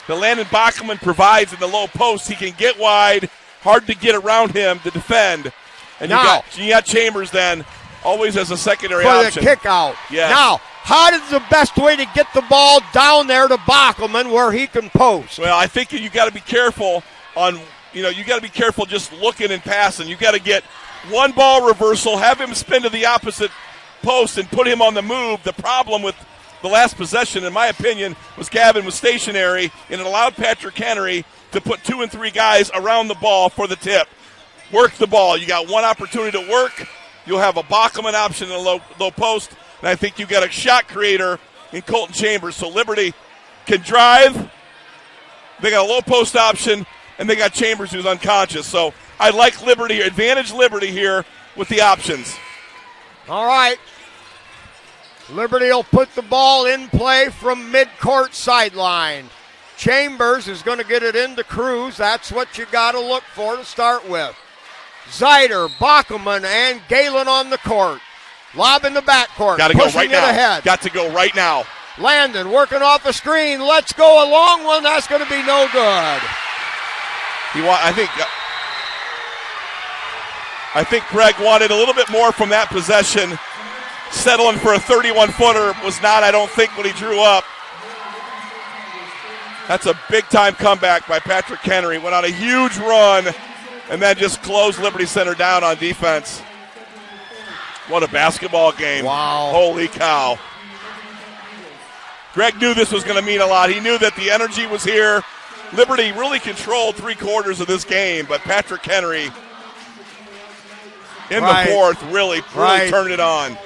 Speaker 2: that Landon Bockelman provides in the low post, he can get wide, hard to get around him to defend. And you got Chambers then, always as a secondary option.
Speaker 1: For the kick out.
Speaker 2: Yes.
Speaker 1: Now, how is the best way to get the ball down there to Bockelman where he can post?
Speaker 2: Well, I think you got to be careful on, you got to be careful just looking and passing. You got to get one ball reversal, have him spin to the opposite post and put him on the move. The problem with the last possession, in my opinion, was Gavin was stationary, and it allowed Patrick Henry to put 2 and 3 guys around the ball for the tip. Work the ball. You got one opportunity to work. You'll have a Bachman option in the low post, and I think you got a shot creator in Colton Chambers. So Liberty can drive. They got a low post option, and they got Chambers who's unconscious. So I like Liberty, advantage Liberty here with the options.
Speaker 1: All right. Liberty will put the ball in play from midcourt sideline. Chambers is going to get it into Cruz. That's what you got to look for to start with. Zeider, Bachman, and Galen on the court. Lob in the backcourt.
Speaker 2: Got to go right now.
Speaker 1: Ahead.
Speaker 2: Got to go right now.
Speaker 1: Landon working off a screen. Let's go a long one. That's going to be no good.
Speaker 2: I think Greg wanted a little bit more from that possession. Settling for a 31-footer was not, I don't think, what he drew up. That's a big-time comeback by Patrick Henry. Went on a huge run and then just closed Liberty Center down on defense. What a basketball game.
Speaker 1: Wow.
Speaker 2: Holy cow. Greg knew this was going to mean a lot. He knew that the energy was here. Liberty really controlled 3/4 of this game, but Patrick Henry in the fourth really turned it on.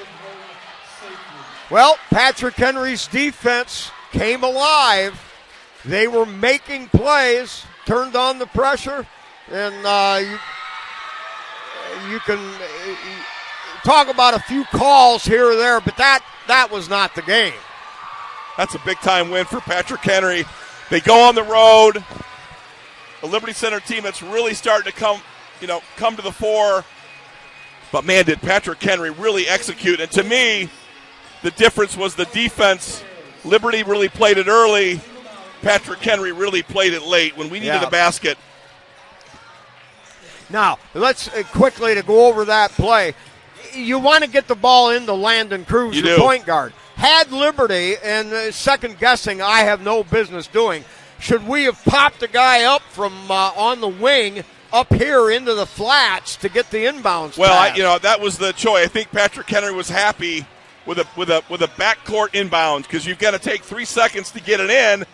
Speaker 1: Well, Patrick Henry's defense came alive. They were making plays, turned on the pressure, and you can talk about a few calls here or there, but that was not the game.
Speaker 2: That's a big-time win for Patrick Henry. They go on the road. A Liberty Center team that's really starting to come to the fore. But, man, did Patrick Henry really execute. And to me, the difference was the defense. Liberty really played it early. Patrick Henry really played it late when we needed a basket.
Speaker 1: Now, let's quickly to go over that play. You want to get the ball into Landon Cruz, your point guard. Had Liberty, and second guessing I have no business doing, should we have popped the guy up from on the wing up here into the flats to get the inbounds?
Speaker 2: Well, that was the choice. I think Patrick Henry was happy with a backcourt inbound because you've got to take 3 seconds to get it in,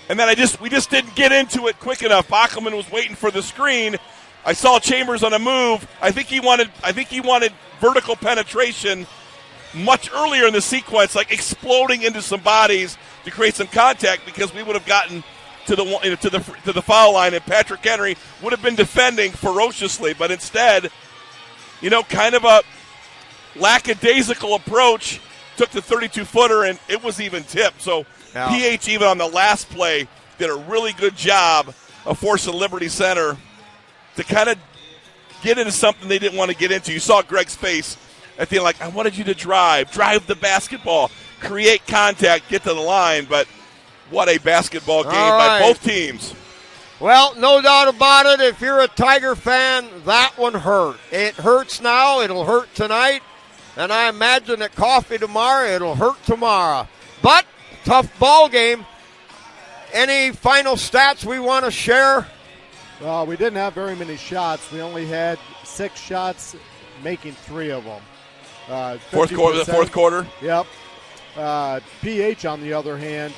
Speaker 2: and then we just didn't get into it quick enough. Bachman was waiting for the screen. I saw Chambers on a move. I think he wanted vertical penetration much earlier in the sequence, like exploding into some bodies to create some contact, because we would have gotten to the foul line, and Patrick Henry would have been defending ferociously. But instead, kind of a lackadaisical approach, took the 32-footer, and it was even tipped. So PH, even on the last play, did a really good job of forcing Liberty Center to kind of get into something they didn't want to get into. You saw Greg's face at the end, like, I wanted you to drive the basketball, create contact, get to the line. But what a basketball game by both teams.
Speaker 1: Well, no doubt about it. If you're a Tiger fan, that one hurt. It hurts now. It'll hurt tonight. And I imagine at coffee tomorrow, it'll hurt tomorrow. But tough ball game. Any final stats we want to share?
Speaker 3: Well, we didn't have very many shots. We only had 6 shots, making 3 of them.
Speaker 2: Fourth quarter?
Speaker 3: Yep. PH, on the other hand,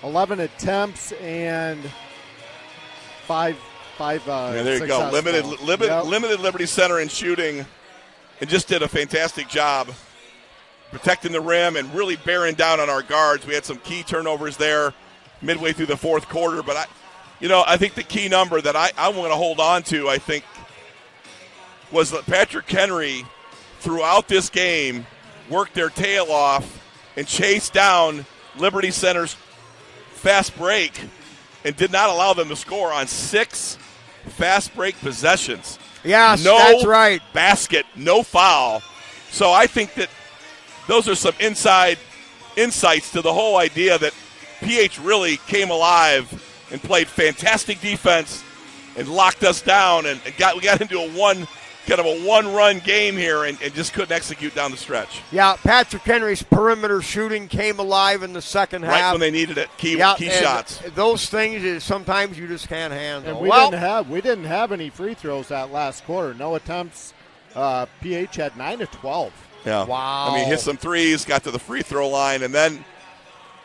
Speaker 3: 11 attempts and 5
Speaker 2: there you go. Limited Liberty Center in shooting, and just did a fantastic job protecting the rim and really bearing down on our guards. We had some key turnovers there midway through the fourth quarter, but I think the key number that I want to hold on to, I think, was that Patrick Henry, throughout this game, worked their tail off and chased down Liberty Center's fast break and did not allow them to score on 6 fast break possessions.
Speaker 1: Yes, that's right.
Speaker 2: No basket, no foul. So I think that those are some insights to the whole idea that PH really came alive and played fantastic defense and locked us down, and we got into a one-run game here and just couldn't execute down the stretch.
Speaker 1: Yeah, Patrick Henry's perimeter shooting came alive in the second half.
Speaker 2: Right when they needed it, key shots.
Speaker 1: Those things sometimes you just can't handle.
Speaker 3: And we didn't have any free throws that last quarter. No attempts. PH had 9 of 12.
Speaker 2: Yeah.
Speaker 1: Wow.
Speaker 2: I mean, hit some threes, got to the free throw line, and then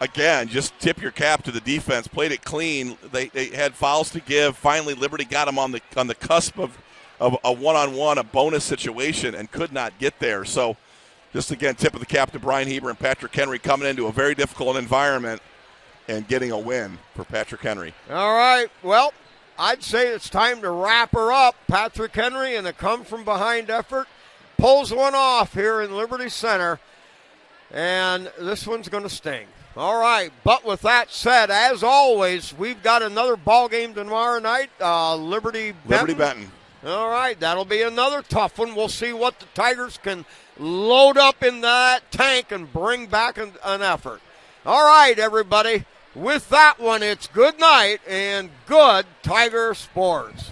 Speaker 2: again, just tip your cap to the defense. Played it clean. They had fouls to give. Finally, Liberty got them on the cusp of of a one-on-one, a bonus situation, and could not get there. So just, again, tip of the cap to Brian Heber and Patrick Henry coming into a very difficult environment and getting a win for Patrick Henry.
Speaker 1: All right, well, I'd say it's time to wrap her up. Patrick Henry, in a come-from-behind effort, pulls one off here in Liberty Center, and this one's going to sting. All right, but with that said, as always, we've got another ball game tomorrow night, Liberty
Speaker 2: Benton.
Speaker 1: All right, that'll be another tough one. We'll see what the Tigers can load up in that tank and bring back an effort. All right, everybody, with that one, it's good night and good Tiger sports.